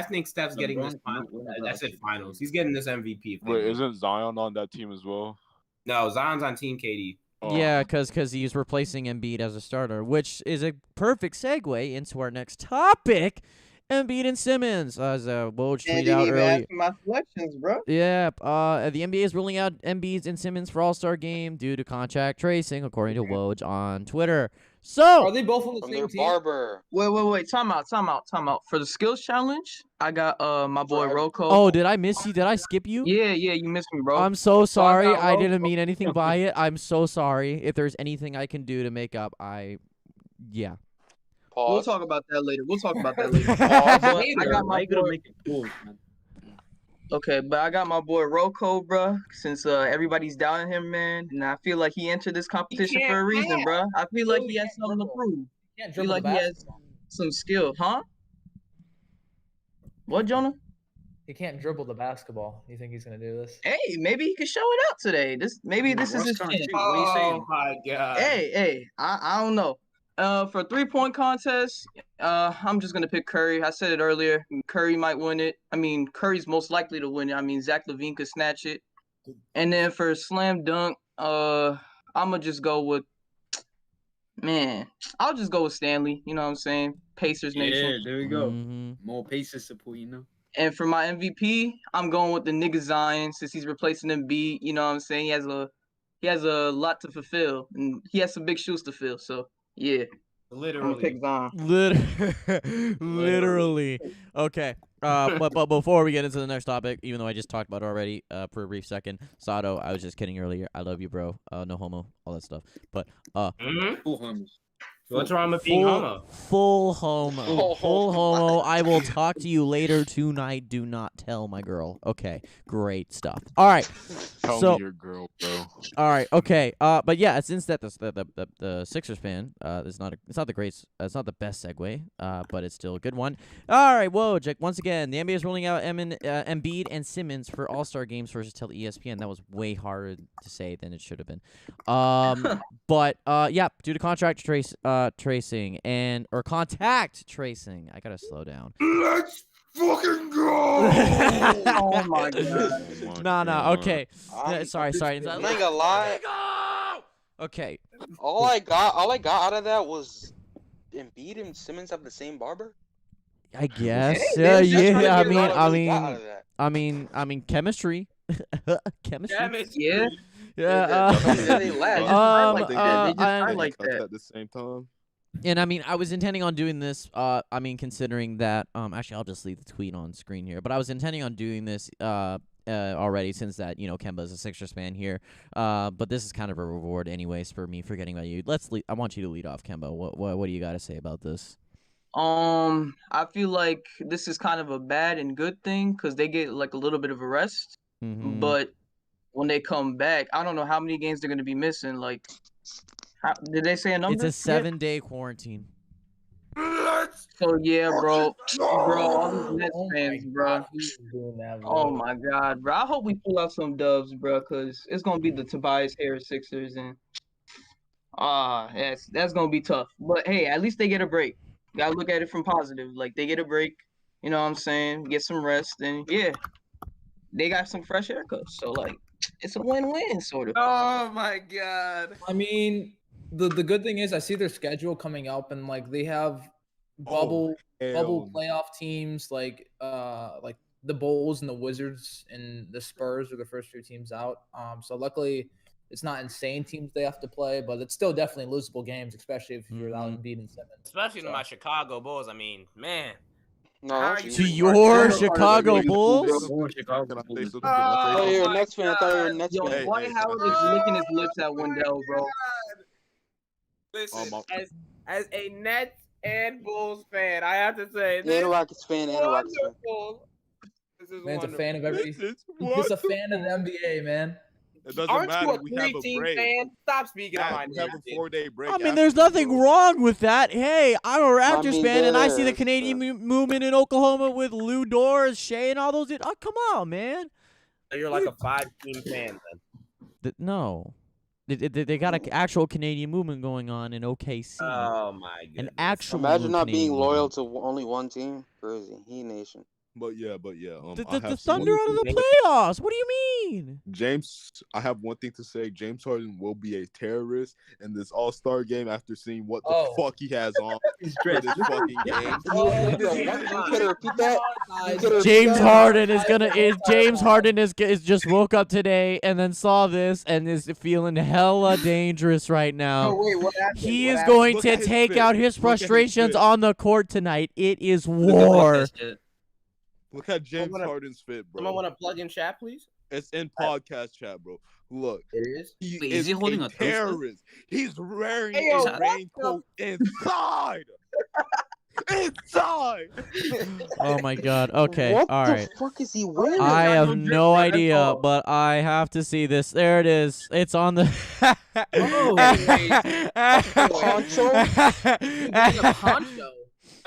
think Steph's getting this final. That's it, finals. He's getting this MVP. Wait, isn't Zion on that team as well? No, Zion's on Team KD. Oh. Yeah, because he's replacing Embiid as a starter, which is a perfect segue into our next topic. Embiid and Simmons, as Woj tweeted out earlier. My selections, bro. Yeah, the NBA is ruling out Embiid and Simmons for All-Star Game due to contract tracing, according to Woj on Twitter. So are they both on the same team? Barber. Wait. Time out. For the skills challenge, I got my boy Rocco. Oh, did I miss you? Did I skip you? Yeah, you missed me, bro. I'm so sorry. got I didn't Rocco. mean anything by it. I'm so sorry. If there's anything I can do to make up, yeah. Pause. We'll talk about that later. I got my boy. Okay, but I got my boy Rocco, bro. Since everybody's doubting him, man, and I feel like he entered this competition for a reason, bro. I feel like he has something to prove. I feel like he has some skill, huh? What, Jonah? He can't dribble the basketball. You think he's gonna do this? Hey, maybe he could show it out today. Maybe this is his chance. Oh my god. Hey, I don't know. For 3-point contest, I'm just gonna pick Curry. I said it earlier. Curry might win it. I mean, Curry's most likely to win it. I mean, Zach LaVine could snatch it. And then for slam dunk, I'm gonna just go with. Man, I'll just go with Stanley. You know what I'm saying? Pacers Nation. Yeah, there we go. Mm-hmm. More Pacers support, And for my MVP, I'm going with the nigga Zion since he's replacing Embiid. You know what I'm saying? He has a lot to fulfill, and he has some big shoes to fill. So yeah, I'm gonna pick Zion. Literally. Okay. But before we get into the next topic, even though I just talked about it already for a brief second, Sato, I was just kidding earlier. I love you, bro. No homo, all that stuff. But Full homos. What's wrong with being homo? Full homo. Full homo. I will talk to you later tonight. Do not tell my girl. Okay. Great stuff. All right. Tell So- me your girl, bro. All right. Okay. But yeah, since that the Sixers fan is not it's not the great it's not the best segue. But it's still a good one. All right. Whoa, Jake. Once again, the NBA is rolling out Embiid and Simmons for All-Star games versus tell ESPN. That was way harder to say than it should have been. But yeah, due to contract tracing or contact tracing, I gotta slow down. Let's fucking go! Oh my god. No. Okay. Sorry. I'm not gonna lie. Okay. All I got out of that was Embiid and Simmons have the same barber. I guess. Hey, Yeah. man, just Yeah. trying to get I mean, chemistry. Chemistry. Yeah. Yeah. They laugh. Just try like that. They just try Like like that. at the same time. And I mean, I was intending on doing this. I mean, considering that. Actually, I'll just leave the tweet on screen here. But I was intending on doing this. Already since that Kemba is a Sixers fan here. But this is kind of a reward, anyways, for me forgetting about you. I want you to lead off, Kemba. What do you got to say about this? I feel like this is kind of a bad and good thing because they get like a little bit of a rest. Mhm. But when they come back, I don't know how many games they're gonna be missing. Like, did they say a number? It's a 7-day quarantine. So yeah, bro, all these Nets Oh my fans, bro. God, who's doing that, bro? Oh my god, bro. I hope we pull out some dubs, bro, because it's gonna be the Tobias Harris Sixers, and that's gonna be tough. But hey, at least they get a break. Gotta look at it from positive. Like they get a break, you know what I'm saying? Get some rest, and yeah, they got some fresh haircuts. So like, it's a win-win sort of. Oh my god. I mean, the good thing is I see their schedule coming up, and like they have bubble playoff teams like the Bulls and the Wizards and the Spurs are the first 2 teams out. So luckily it's not insane teams they have to play, but it's still definitely losable games, especially if you're without Embiid and Simmons. Especially to my Chicago Bulls. I mean, man. No, How that's are you To easy. your Chicago Bulls? Can I say something? I thought you were a my Nets fan. I thought you were a Nets Yo, fan. Dwight Howard is licking his lips at Wendell, bro. Listen, as a Nets and Bulls fan, I have to say, Yeah, and a Rockets fan. And a Rockets fan. wonderful. This is Man's a wonderful. fan of every. This is He's a fan of the NBA, man. It doesn't Aren't matter. you a We have a 3-team break. fan? Stop speaking on my We have a 4-day break. I mean, after there's this, nothing bro. wrong with that. Hey, I'm a Raptors mean, fan, and I see the there's, Canadian movement in Oklahoma with Lou Dort, Shea, and all those. Oh, come on, man. So you're like a 5-team fan then. No. They got an actual Canadian movement going on in OKC. Oh my god. An actual Imagine not being Canadian loyal movement. to only one team. Crazy. He Nation. But yeah. The Thunder out of the playoffs. What do you mean? James, I have one thing to say. James Harden will be a terrorist in this All-Star game after seeing what the fuck he has on for this fucking game. You could repeat that? James Harden is gonna. James Harden is just woke up today and then saw this and is feeling hella dangerous right now. Oh, wait, what happened? He What is happened? going Look to at his take fit. out his Look at his frustrations fit. on the court tonight. It is war. Look at James Someone- Harden's fit, bro. Someone want to plug in chat, please? It's in podcast chat, bro. Look, It is. he Wait, is is he holding a a toaster? terrorist. He's wearing Hey, yo, a what raincoat inside. Inside. Oh my god. Okay. What All the right. fuck is he wearing? I have drink no that, that's idea, all. but I have to see this. There it is. It's on the. Poncho.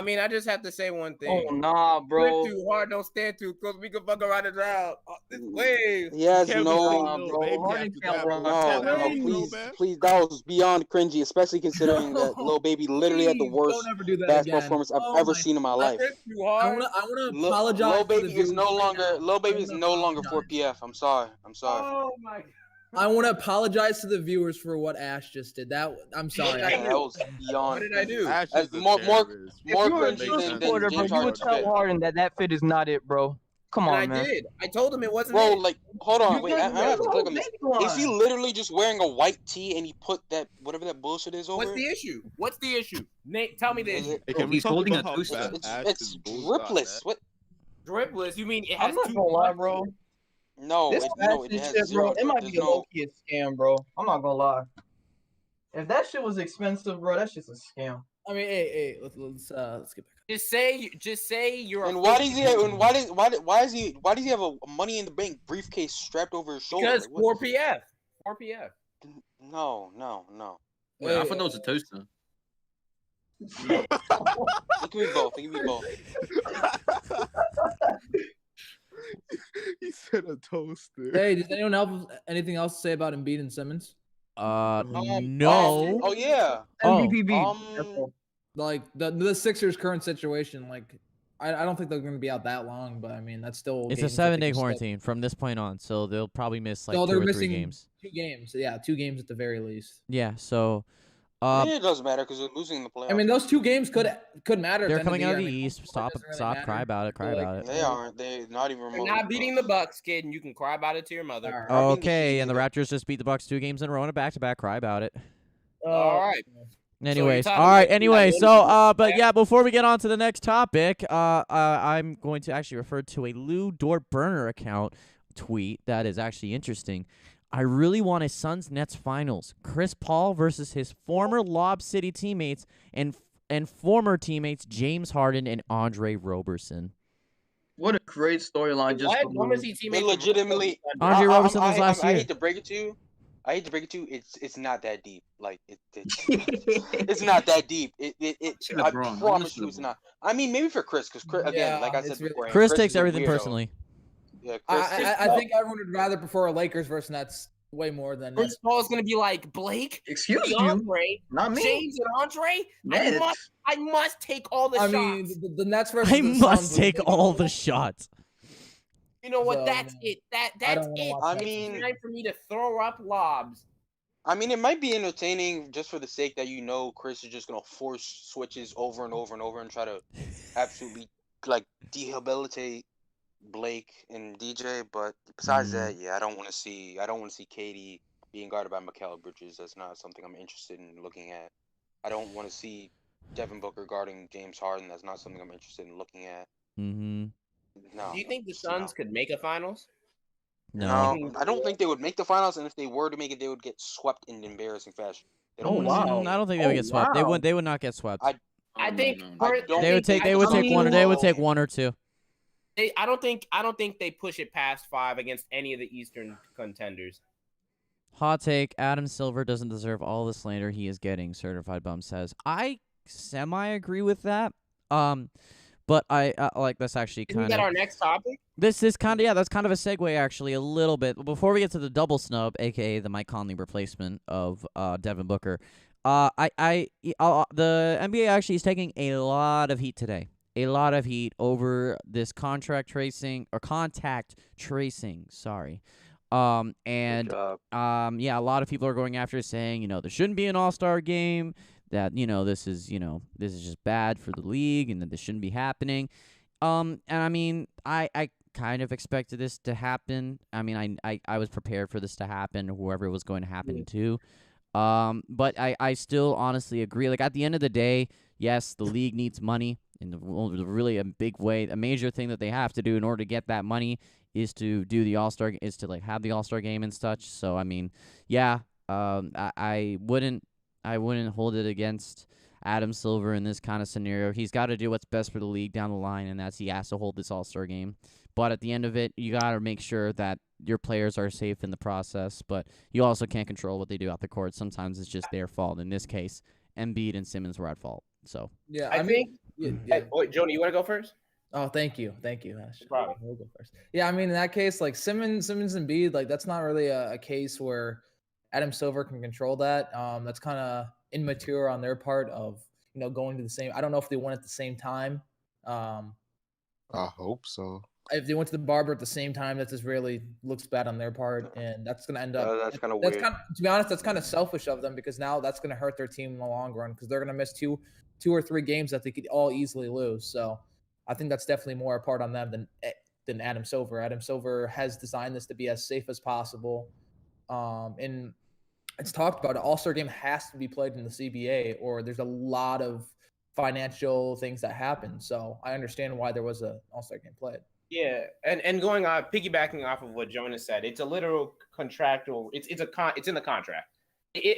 I mean, I just have to say one thing. Oh nah, bro. Sprint too hard, don't stand too close. We can fuck around and around. This wave. He has Can't be no. saying Nah, little bro. baby Harden after can't that, run. bro. No, Can't no, let him go, please, man. please, that was beyond cringy, especially considering that Lil Baby literally had the Please, worst don't ever do that basketball again. performance I've Oh ever my- seen in my life. Sprint too I hard. wanna Lil apologize. Lil for the Baby is viewers no right longer now. Lil Baby I is wanna no longer apologize. 4PF. I'm sorry. I'm sorry. Oh my. I want to apologize to the viewers for what Ash just did. I'm sorry. What Yeah, that was What beyond. did I do? Ash As is a more terrorist. If more you were a cringy true than supporter, bro, James you would Harden's tell fit. Harden that fit is not it, bro. Come And on, I man. did. I told him it wasn't. Bro, it. like, hold on, You wait, I can't have to go click on this. baseline. Is he literally just wearing a white tee and he put that whatever that bullshit is over? What's the issue? What's the issue? Nate, tell me the Is issue. it? Hey, can we He's talk holding about a how toaster. fat It's Ash it's is Bulls got, dripless. man? What? Dripless? You mean it I'm has not two gonna lie, buttons? bro. No, This it fashion has shit, zero. bro, it might There's be a no. low-key scam, bro. I'm not gonna lie. If that shit was expensive, bro, that's just a scam. I mean, hey, let's get back. Just say you're. And why does he? And why does he have a Money in the Bank briefcase strapped over his shoulder? Because Like, what- 4PF. PF. No. Wait, I thought that was a toaster. It can be both. It can be both. He said a toaster. Hey, does anyone have anything else to say about Embiid and Simmons? No. Oh yeah. MVP. Like the Sixers' current situation, like I don't think they're going to be out that long, but I mean that's still. It's a games that they 7-day can still- quarantine from this point on, so they'll probably miss like So 2 they're or 3 missing games. 2 games. Yeah, 2 games at the very least. Yeah, so It doesn't matter because they're losing the playoffs. I mean, those 2 games could matter. at they're the end coming out of the year. I mean, East. home court Stop, doesn't really cry matter, about it, cry but, like, about it. They aren't. They're not even They're remotely. not beating the Bucks, kid, and you can cry about it to your mother. All right. Not being Okay, and the defeated. Raptors just beat the Bucks 2 games in a row and a back-to-back. Cry about it. All right. Anyways, talking all right. about Anyway, that so but yeah, before we get on to the next topic, I'm going to actually refer to a Lou Dort burner account tweet that is actually interesting. I really want a Suns Nets finals. Chris Paul versus his former Lob City teammates and former teammates James Harden and Andre Roberson. What a great storyline! Just for When was he They teammates with legitimately. Andre Roberson was last I year. hate to break it to you. It's not that deep. Like it's not that deep. Shut I up, bro. promise you, it's not. I mean, maybe for Chris, because again, Yeah, like I said it's really- before, Chris is takes a everything weirdo. personally. Yeah, Chris. I think everyone would rather prefer a Lakers versus Nets way more than Chris Nets. Paul's gonna be like Blake, Excuse you, DeAndre, not me. James, and Andre. Nets. I must take all the I shots. mean, the Nets versus I the Suns must would take be- all the shots. You know what? So, That's no. it. I That's don't wanna it. watch I that. mean- It's time for me to throw up lobs. I mean, it might be entertaining just for the sake that Chris is just gonna force switches over and over and over and try to absolutely like rehabilitate Blake and DJ. But besides that, yeah, I don't want to see KD being guarded by Mikal Bridges. That's not something I'm interested in looking at. I don't want to see Devin Booker guarding James Harden. That's not something I'm interested in looking at. Mm-hmm. No. Do you think the just Suns could make a finals? No. I don't think they would make the finals, and if they were to make it, they would get swept in embarrassing fashion. They don't Oh, win a single wow. game. I don't think they would get swept. wow. They would not get swept. I think I don't They would take I one or two. I don't think they push it past 5 against any of the Eastern contenders. Hot take: Adam Silver doesn't deserve all the slander he is getting. Certified Bum says. I semi-agree with that. But I like that's actually Isn't kind that of our next topic? this is kind of that's kind of a segue actually a little bit. Before we get to the double snub, aka the Mike Conley replacement of Devin Booker, the NBA actually is taking a lot of heat today. A lot of heat over this contact tracing. Sorry. And yeah, a lot of people are going after it, saying, there shouldn't be an all-star game, that, this is just bad for the league and that this shouldn't be happening. And I mean, I kind of expected this to happen. I mean, I was prepared for this to happen, whoever it was going to happen to. But I still honestly agree. Like, at the end of the day, yes, the league needs money in really a big way. A major thing that they have to do in order to get that money is to do the All-Star, is to like have the All-Star game and such. So I mean, yeah, I wouldn't hold it against Adam Silver in this kind of scenario. He's got to do what's best for the league down the line, and that's he has to hold this All-Star game. But at the end of it, you got to make sure that your players are safe in the process. But you also can't control what they do out the court. Sometimes it's just their fault. In this case, Embiid and Simmons were at fault. So Yeah, I think. Yeah. Wait, Joni, you want to go first? Oh, thank you. Ash. problem. We'll go first. Yeah, I mean, in that case, like Simmons and Embiid, like that's not really a case where Adam Silver can control that. That's kind of immature on their part of going to the same. I don't know if they went at the same time. I hope so. If they went to the barber at the same time, that just really looks bad on their part, and that's going to end up. That's kind of weird. To be honest, that's kind of selfish of them because now that's going to hurt their team in the long run because they're going to miss two or three games that they could all easily lose. So I think that's definitely more a part on them than Adam Silver. Adam Silver has designed this to be as safe as possible, and it's talked about. An All-Star game has to be played in the CBA, or there's a lot of financial things that happen. So I understand why there was an All-Star game played. Yeah, and going on, piggybacking off of what Jonas said, it's a literal contractual. It's in the contract.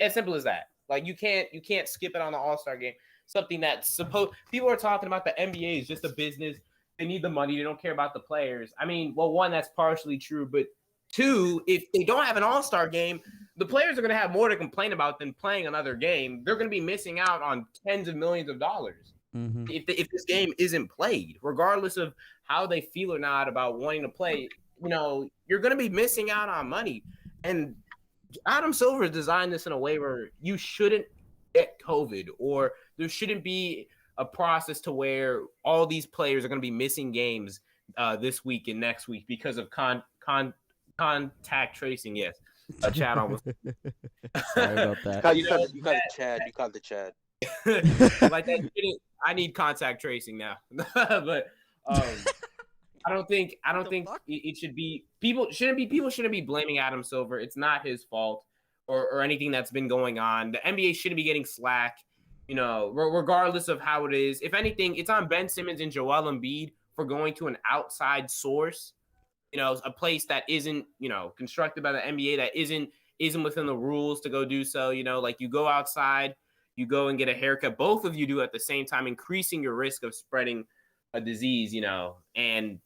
As simple as that. Like you can't skip it on the All-Star game. Something that's supposed. People are talking about the NBA is just a business. They need the money. They don't care about the players. I mean, well, one, that's partially true, but two, if they don't have an All-Star game, the players are going to have more to complain about than playing another game. They're going to be missing out on tens of millions of dollars if this game isn't played, regardless of how they feel or not about wanting to play. You're going to be missing out on money. And Adam Silver designed this in a way where you shouldn't get COVID, or there shouldn't be a process to where all these players are going to be missing games this week and next week because of contact tracing. Yes, Chad almost. Sorry about that. You called the Chad. Like that. I need contact tracing now, but I don't think it should be. People shouldn't be blaming Adam Silver. It's not his fault or anything that's been going on. The NBA shouldn't be getting slack, regardless of how it is. If anything, it's on Ben Simmons and Joel Embiid for going to an outside source, a place that isn't, constructed by the NBA, that isn't within the rules to go do so. Like you go outside, you go and get a haircut. Both of you do at the same time, increasing your risk of spreading a disease, and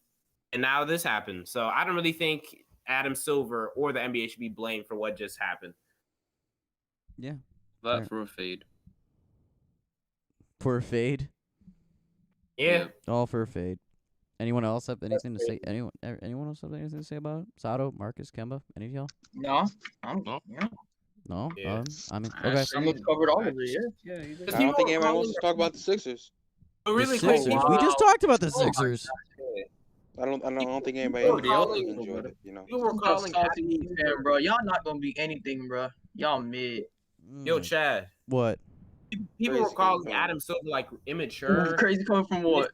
now this happened. So I don't really think Adam Silver or the NBA should be blamed for what just happened. Yeah. But for a fade. For a fade? Yeah. All for a fade. Anyone else have anything to say? Anyone else have anything to say about it? Sato, Marcus, Kemba, any of y'all? No, I'm yeah. No? Yeah. Okay. Someone's covered all of it, yeah. I don't think anyone wants to talk about the Sixers. But really The quick, Sixers. We just talked about the Sixers. I don't think anybody else enjoyed it. You were calling bro. Y'all not gonna be anything, bro. Y'all mid. Yo, Chad. What? People were calling Adam Silver like immature. Crazy coming from what?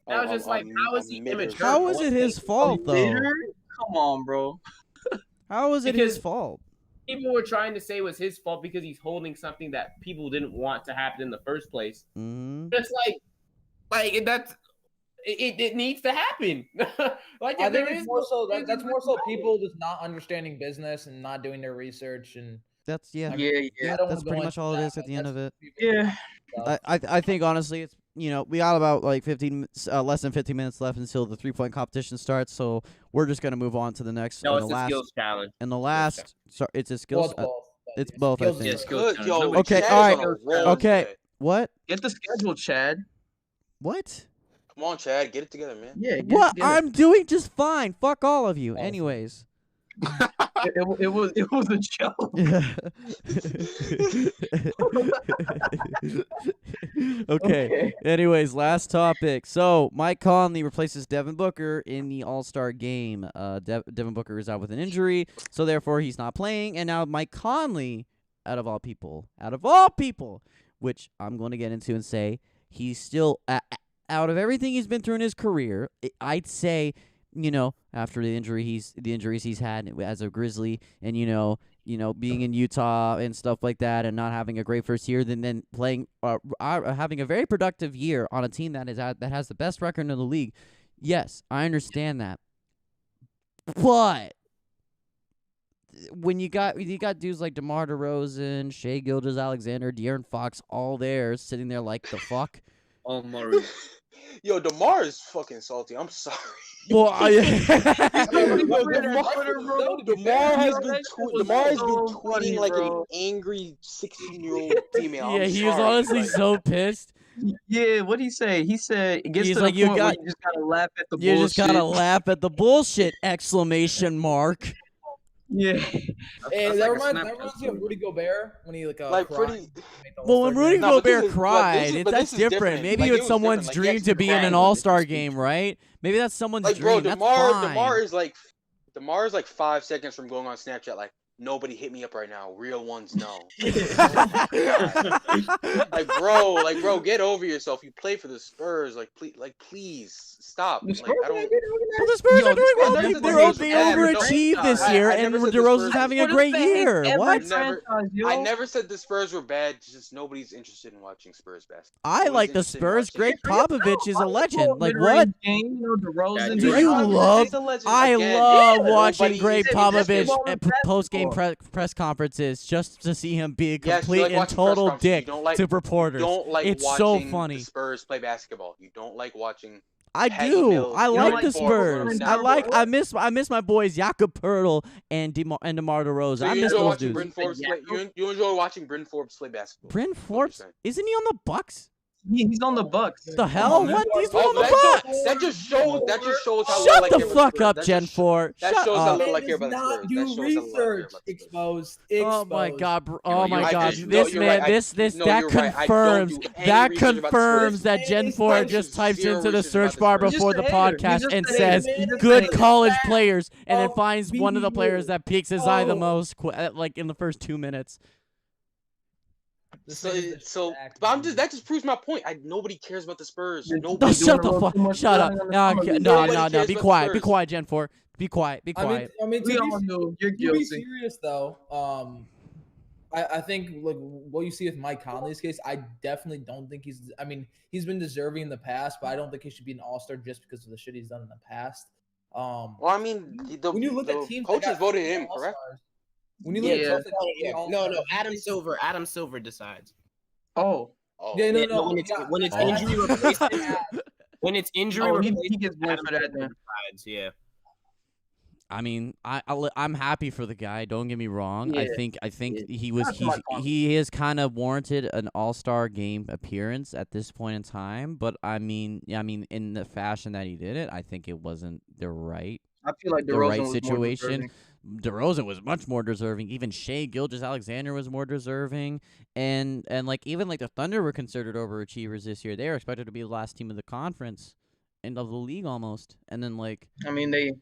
That was just like, how is he immature? How is it his fault, though? Come on, bro. How is it his fault? People were trying to say it was his fault because he's holding something that people didn't want to happen in the first place. Just like that's it needs to happen. Like I think it's more so that's more so people just not understanding business and not doing their research, and that's yeah. That's pretty much all it is at the end of it. Yeah. I think honestly it's we got about like less than 15 minutes left until the 3-point competition starts, so we're just gonna move on to the next. No, it's a skills challenge. And the last, it's a skills. It's both. I think. Yo, okay. All right. Okay. What? Get the schedule, Chad. What? Come on, Chad, get it together, man. Yeah. What? I'm doing just fine. Fuck all of you. Anyways. It was a joke. Okay. Anyways, last topic. So Mike Conley replaces Devin Booker in the All-Star game. Devin Booker is out with an injury, so therefore he's not playing. And now Mike Conley, out of all people, which I'm going to get into and say he's still out of everything he's been through in his career. I'd say, after the injuries he's had as a Grizzly, and being in Utah and stuff like that, and not having a great first year, then playing, having a very productive year on a team that has the best record in the league. Yes, I understand that, but when you got dudes like DeMar DeRozan, Shai Gilgeous-Alexander, De'Aaron Fox, all there sitting there like the fuck. Oh, Murray. Yo, DeMar is fucking salty. I'm sorry. Well, DeMar has been tweeting like an angry 16-year-old female. Yeah, he was honestly so pissed. Yeah, what'd he say? He said it gets He's to like, the point where you just gotta laugh at the bullshit. You just gotta laugh at the bullshit! Exclamation mark. Yeah. Hey, that reminds me of Rudy Gobert when he cried. Well, when Rudy Gobert cried, that's different. Maybe it's someone's dream to be in an All-Star game, right? Maybe that's someone's dream. That's fine. DeMar is like 5 seconds from going on Snapchat like, nobody hit me up right now. Real ones know. like bro, get over yourself. You play for the Spurs. Please stop. The Spurs are doing well. They overachieved this year, and DeRozan's having a great year. What? I never said the Spurs were bad. Just nobody's interested in watching Spurs basketball. I like the Spurs. Greg Popovich is a legend. Like what? Do you love? I love watching Greg Popovich at post-game press conferences just to see him be a complete and total dick to reporters. You don't like it's watching so funny. The Spurs play basketball. You don't like watching. I Patty do. Mills, I you like know, the like Forbes Spurs. going up I miss my boys Jakob Pertl and DeMar DeRozan. So I you miss enjoy those watching dudes. Bryn Forbes play? You enjoy watching Bryn Forbes play basketball? Bryn That's what you're Forbes, saying. isn't he on the Bucks? He's on the Bucks. The Come hell? on, man. What? He's Oh, on the Bucks. that just shows how Shut little I the care about fuck Spurs. up, That Gen just 4. That Shut shows how up. little I Man care does about the not Spurs. do That shows how little I care research. about the Spurs. Exposed. Oh my god, bro. Oh You're my right. god. No, This you're man, right. that You're right. I don't confirms do any that research about the confirms Spurs. that Gen This 4 man just is types zero into the research about search the bar Spurs. before the You're just a hater. podcast You're and just a hater. says Man is good like college that players and then of finds one of the players BBU. that piques his eye the Oh. most like in the first 2 minutes. But that just proves my point. Nobody cares about the Spurs. They're Nobody. doing Shut a the little fuck. too much Shut up. drilling in the No, summer league. Nobody no. cares Be about the quiet. Be Spurs. quiet, Gen 4. Be quiet. Be I mean, quiet. to We be all know you're To be guilty. serious though, I think like what you see with Mike Conley's case, I definitely don't think he's. I mean, he's been deserving in the past, but I don't think he should be an all-star just because of the shit he's done in the past. Well, I mean, When you look at the teams that coaches got voted three him, correct? All-Stars, when you look at Yeah. teams that got three All-Stars, No. Adam Silver decides. Oh, Oh, Yeah, Yeah, no. when it's I- injury I- replacement, when it's injury oh, he replacement, gets blamed Adam for that Silver then. decides. Yeah. I mean, I'm happy for the guy. Don't get me wrong. I Yeah. think That's my comment. he has kind of warranted an all-star game appearance at this point in time. But I mean, in the fashion that he did it, I think it wasn't the right I feel like the DeRozan right was more situation. deserving. DeRozan was much more deserving. Even Shea Gilgeous-Alexander was more deserving, and like even like the Thunder were considered overachievers this year. They were expected to be the last team of the conference and of the league almost, and then like. I mean, they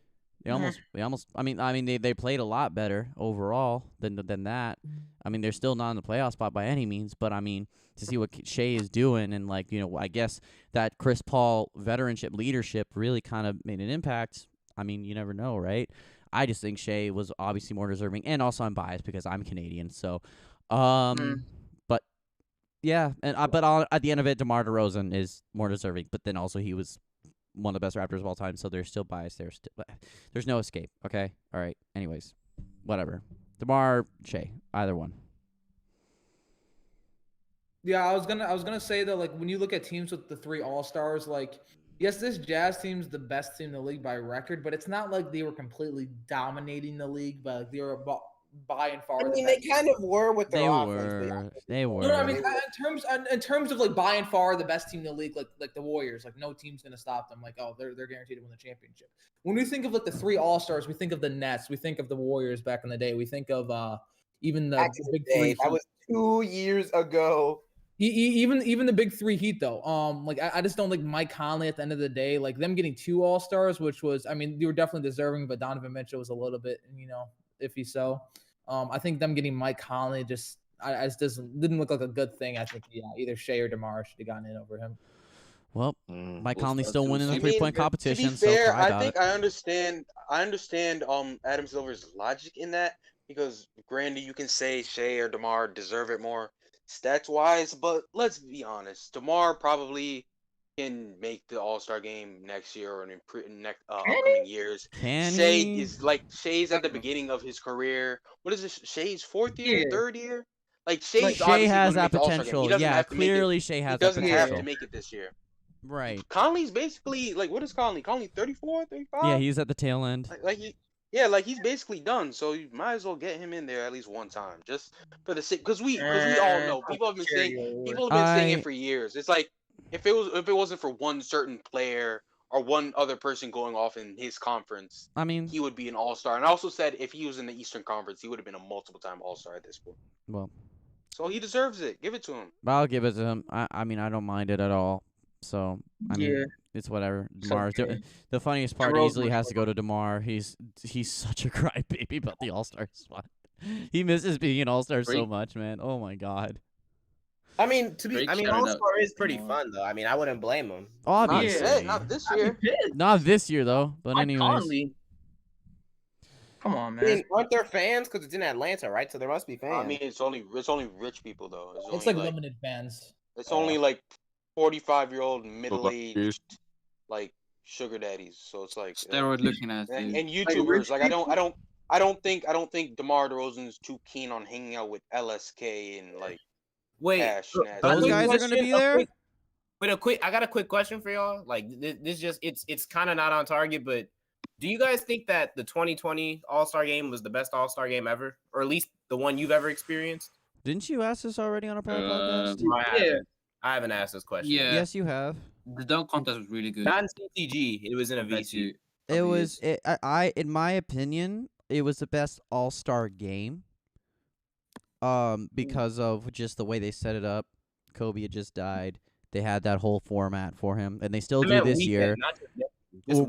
They played a lot better overall than that. I mean, they're still not in the playoff spot by any means, but I mean, to see what Shea is doing and like, I guess that Chris Paul veteranship leadership really kind of made an impact. I mean, you never know, right? I just think Shea was obviously more deserving, and also I'm biased because I'm Canadian, so but yeah, and at the end of it, DeMar DeRozan is more deserving, but then also he was one of the best Raptors of all time, so there's still bias there. There's no escape, okay? All right. Anyways, whatever. DeMar, Shea, either one. Yeah, I was gonna say that like when you look at teams with the three All-Stars, like yes, this Jazz team's the best team in the league by record, but it's not like they were completely dominating the league, but like they were by and far. I the mean, they best. kind of were with their They offense. were. No, I mean in terms of like by and far the best team in the league, like the Warriors, like no team's gonna stop them. Like they're guaranteed to win the championship. When we think of like the three All-Stars, we think of the Nets, we think of the Warriors back in the day, we think of even the big three. That was 2 years ago. Even the big three Heat though. Like I just don't like Mike Conley at the end of the day. Like them getting two All-Stars, which was I mean they were definitely deserving, but Donovan Mitchell was a little bit iffy. So I think them getting Mike Conley just didn't look like a good thing. I think either Shea or DeMar should have gotten in over him. Well, Mike Conley's still winning the 3-point competition. To be fair, so I think I understand Adam Silver's logic in that because granted you can say Shea or DeMar deserve it more stats wise, but let's be honest, DeMar probably can make the All-Star game next year or in upcoming years. Shea's at the beginning of his career. What is this? Shea's fourth year, third year? Like Shea has that potential. Yeah, clearly Shea has that potential. He doesn't have to make it this year. Right. Conley's basically like, what is Conley? Conley 34, 35? Yeah, he's at the tail end. He's basically done. So you might as well get him in there at least one time, just for the sake. Because we all know people have been saying it for years. It's like if it wasn't for one certain player or one other person going off in his conference, I mean, he would be an all-star. And I also said if he was in the Eastern Conference, he would have been a multiple-time all-star at this point. Well, so he deserves it. Give it to him. I'll give it to him. I mean, I don't mind it at all. So I mean, it's whatever. DeMar's the funniest part easily has to go to DeMar. He's such a crybaby about the All-Star spot. He misses being an All-Star so much, man. Oh my god. I mean, All-Star is pretty fun though. I mean, I wouldn't blame him. Obviously, not this year. Not this year though. But anyways. Conley. Come on, man. I mean, aren't there fans? Because it's in Atlanta, right? So there must be fans. I mean, it's only rich people though. It's like limited fans. It's only like 45-year-old middle-aged like sugar daddies. So it's like steroid looking at and YouTubers. Like I don't think DeMar DeRozan's too keen on hanging out with LSK and like wait, Cash. Those guys are gonna be there. But I got a quick question for y'all. Like this just it's kind of not on target, but do you guys think that the 2020 All-Star game was the best All-Star game ever, or at least the one you've ever experienced? Didn't you ask this already on a prior podcast? I haven't asked this question. Yeah. Yes, you have. The dunk contest was really good. Not in CTG. It was in a VC. It was. In my opinion, it was the best All-Star game. Because of just the way they set it up. Kobe had just died. They had that whole format for him, and they still do this year. I'm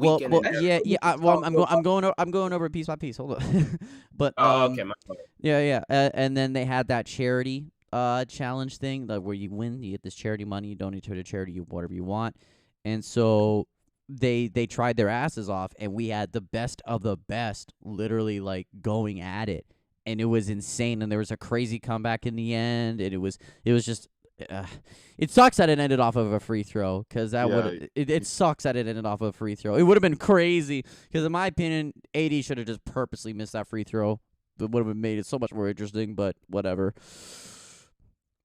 going over piece by piece. Hold on. But okay, and then they had that charity challenge thing, like where you win, you get this charity money, you donate to the charity, you whatever you want, and so they tried their asses off, and we had the best of the best, literally like going at it, and it was insane, and there was a crazy comeback in the end, and it was just. It sucks that it ended off of a free throw because it sucks that it ended off of a free throw. It would have been crazy because, in my opinion, AD should have just purposely missed that free throw. It would have made it so much more interesting, but whatever.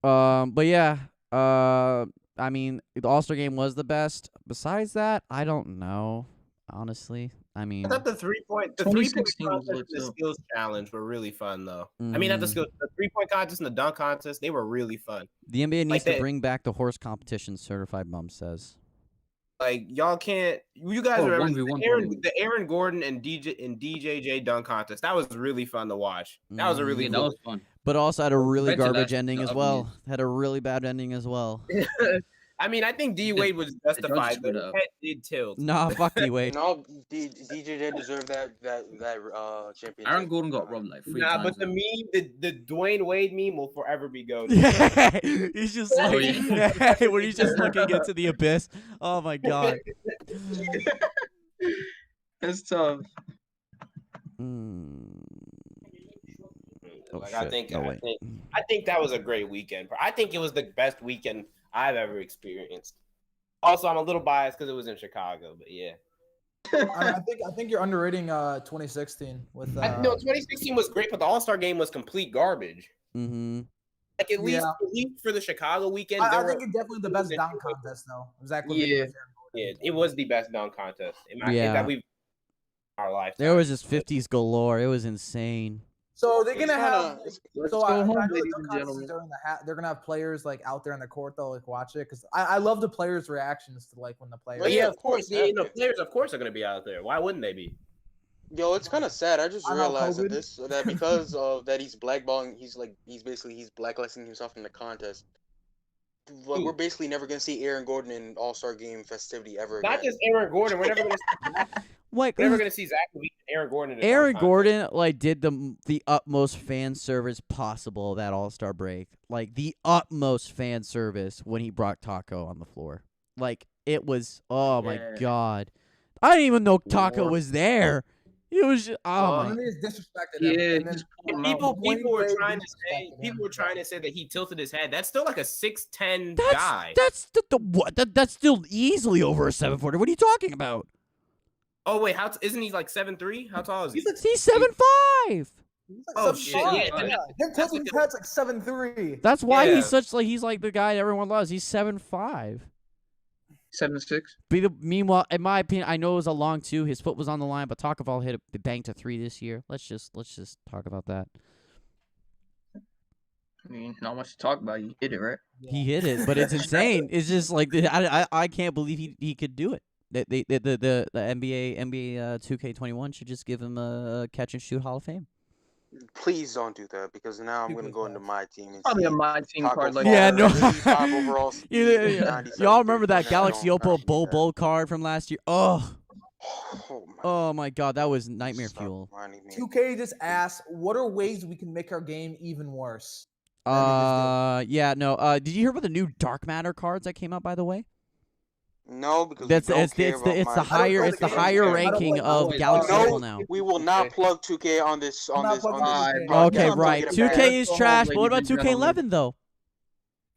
But yeah, I mean, the All-Star game was the best. Besides that, I don't know, honestly. I mean, I thought the 3-point contest and the skills challenge were really fun, though. I mean, not the 3-point contest and the dunk contest, they were really fun. The NBA needs to bring back the horse competition, Certified Mom says. Like, y'all can't. You guys remember the Aaron Gordon and DJJ dunk contest? That was really fun to watch. That was a really that was fun. But also had a really garbage ending as well. Had a really bad ending as well. I mean, I think D Wade was justified, but his head did tilt. Nah, fuck D Wade. No, DJJ deserved that championship. Aaron Gordon got robbed like 3 times. Nah, but the meme, the Dwayne Wade meme will forever be goated. He's just like, when he's just looking into the abyss. Oh my god. It's tough. Like, I think that was a great weekend. I think it was the best weekend I've ever experienced. Also, I'm a little biased because it was in Chicago, but yeah. I think you're underrating 2016 with. No, 2016 was great, but the All-Star game was complete garbage. Mm-hmm. Like at least for the Chicago weekend, I think it's definitely the best dunk contest though. Exactly. Yeah, it was the best dunk contest that we've our lifetime. There was just 50s galore. It was insane. So they're gonna have. They're gonna have players like out there on the court though, like watch it because I love the players' reactions to like when the players. But yeah, of course. Yeah, players, of course, are gonna be out there. Why wouldn't they be? Yo, it's kind of sad. I just realized that because of that he's blackballing. He's blacklisting himself from the contest. Like, we're basically never gonna see Aaron Gordon in All-Star Game festivity ever again. Not just Aaron Gordon. We're never gonna. We're never gonna see Zach LaVine and Aaron Gordon. Aaron Gordon did the utmost fan service possible that All-Star break, like the utmost fan service when he brought Taco on the floor. Like it was, oh my god, I didn't even know Taco was there. It was just, disrespected him. Yeah, people were trying to say that he tilted his head. That's still like a 6'10" guy. That's that's still easily over a 7'4". What are you talking about? Oh wait, isn't he like 7'3"? How tall is he? He's 7'5". Oh shit! Yeah, him tilting his head's like 7'3". That's why he's like the guy everyone loves. He's 7'5". 7'6". Meanwhile, in my opinion, I know it was a long two. His foot was on the line, but Taco hit a bang to 3 this year. Let's just talk about that. I mean, not much to talk about. He hit it, right? Yeah. He hit it, but it's insane. It's just like I can't believe he could do it. The NBA 2K21 should just give him a catch and shoot Hall of Fame. Please don't do that because now I'm gonna go into my team. And probably a my team card like that. Yeah, no. Y'all remember that Galaxy Oppo Bull card from last year? Oh my god, that was nightmare fuel. 2K just asked, what are ways we can make our game even worse? Yeah, no. Did you hear about the new Dark Matter cards that came out, by the way? No, because it's the higher ranking of Galaxy Oppo now. We will not plug 2K on this. Okay, right. 2K is trash, but what about 2K11 though?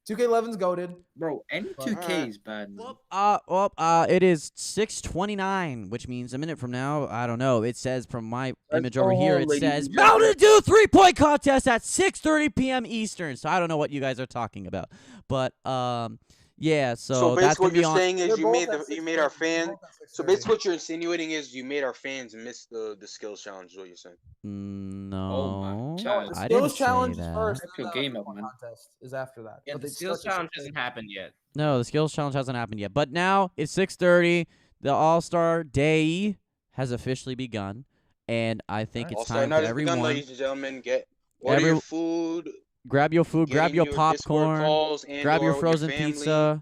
2K11's goated, bro. Any 2K is bad. It is 6:29, which means a minute from now. I don't know. It says from my image over here. It says Mountain Dew 3-point contest at 6:30 p.m. Eastern. So I don't know what you guys are talking about, but Yeah, so So that's basically, gonna what be you're on. saying is They're you both made at you made our 6:30. They're fans. both at So 6:30. basically, what you're insinuating is you made our fans miss the skills challenge. Is what you're saying? Oh my No, God. The I didn't skills say challenge is that. first. Step And your the game up, 3-point man. contest is after that. Yeah, But the it skills starts at challenge 6:30. hasn't happened yet. No, the skills challenge hasn't happened yet. But now it's 6:30. The All-Star Day has officially begun, and I think it's All-Star time night for has begun, everyone. ladies and gentlemen. Order your food. Grab your food, Get grab in your Discord popcorn, calls and grab your or with your frozen family. pizza.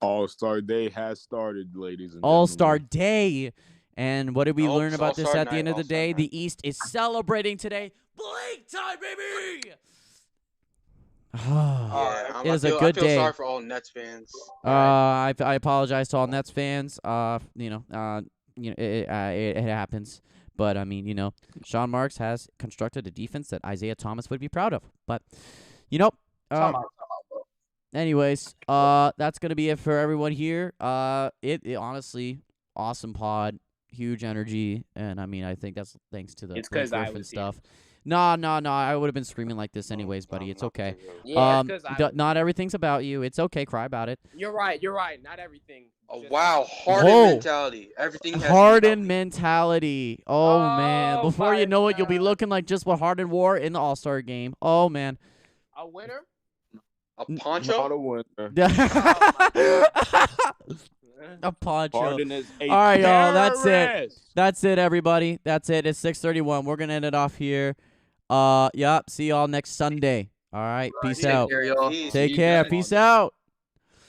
All-Star Day has started, ladies and All-Star gentlemen. Day. And what did we Nope, learn it's about this All-Star at the end night, of the All-Star day? night. The East is celebrating today. Blake time, baby! Yeah, It is a I good feel day. sorry for all Nets fans. I apologize to all Nets fans. It happens. But I mean, Sean Marks has constructed a defense that Isaiah Thomas would be proud of. But anyways, that's gonna be it for everyone here. It honestly awesome pod, huge energy, and I mean I think that's thanks to the It's Blake 'cause I Griffin was here. stuff. No, I would have been screaming like this anyways, buddy. It's okay. Yeah, it's 'cause I was Not everything's about you. It's okay. Cry about it. You're right. Not everything. Wow, Harden Whoa. mentality. Everything has to be Harden about me. mentality. Oh man! Oh, Before you my know it, you'll be God. looking like just what Harden wore in the All-Star game. Oh man! A winner? A Not poncho? a winner. A poncho. Harden is a All right, y'all. That's it. terrorist. That's it, everybody. That's it. It's 6:31. We're gonna end it off here. Yep. See y'all next Sunday. All right. Peace Take out. care, y'all. Peace. Take You care. guys. Peace out.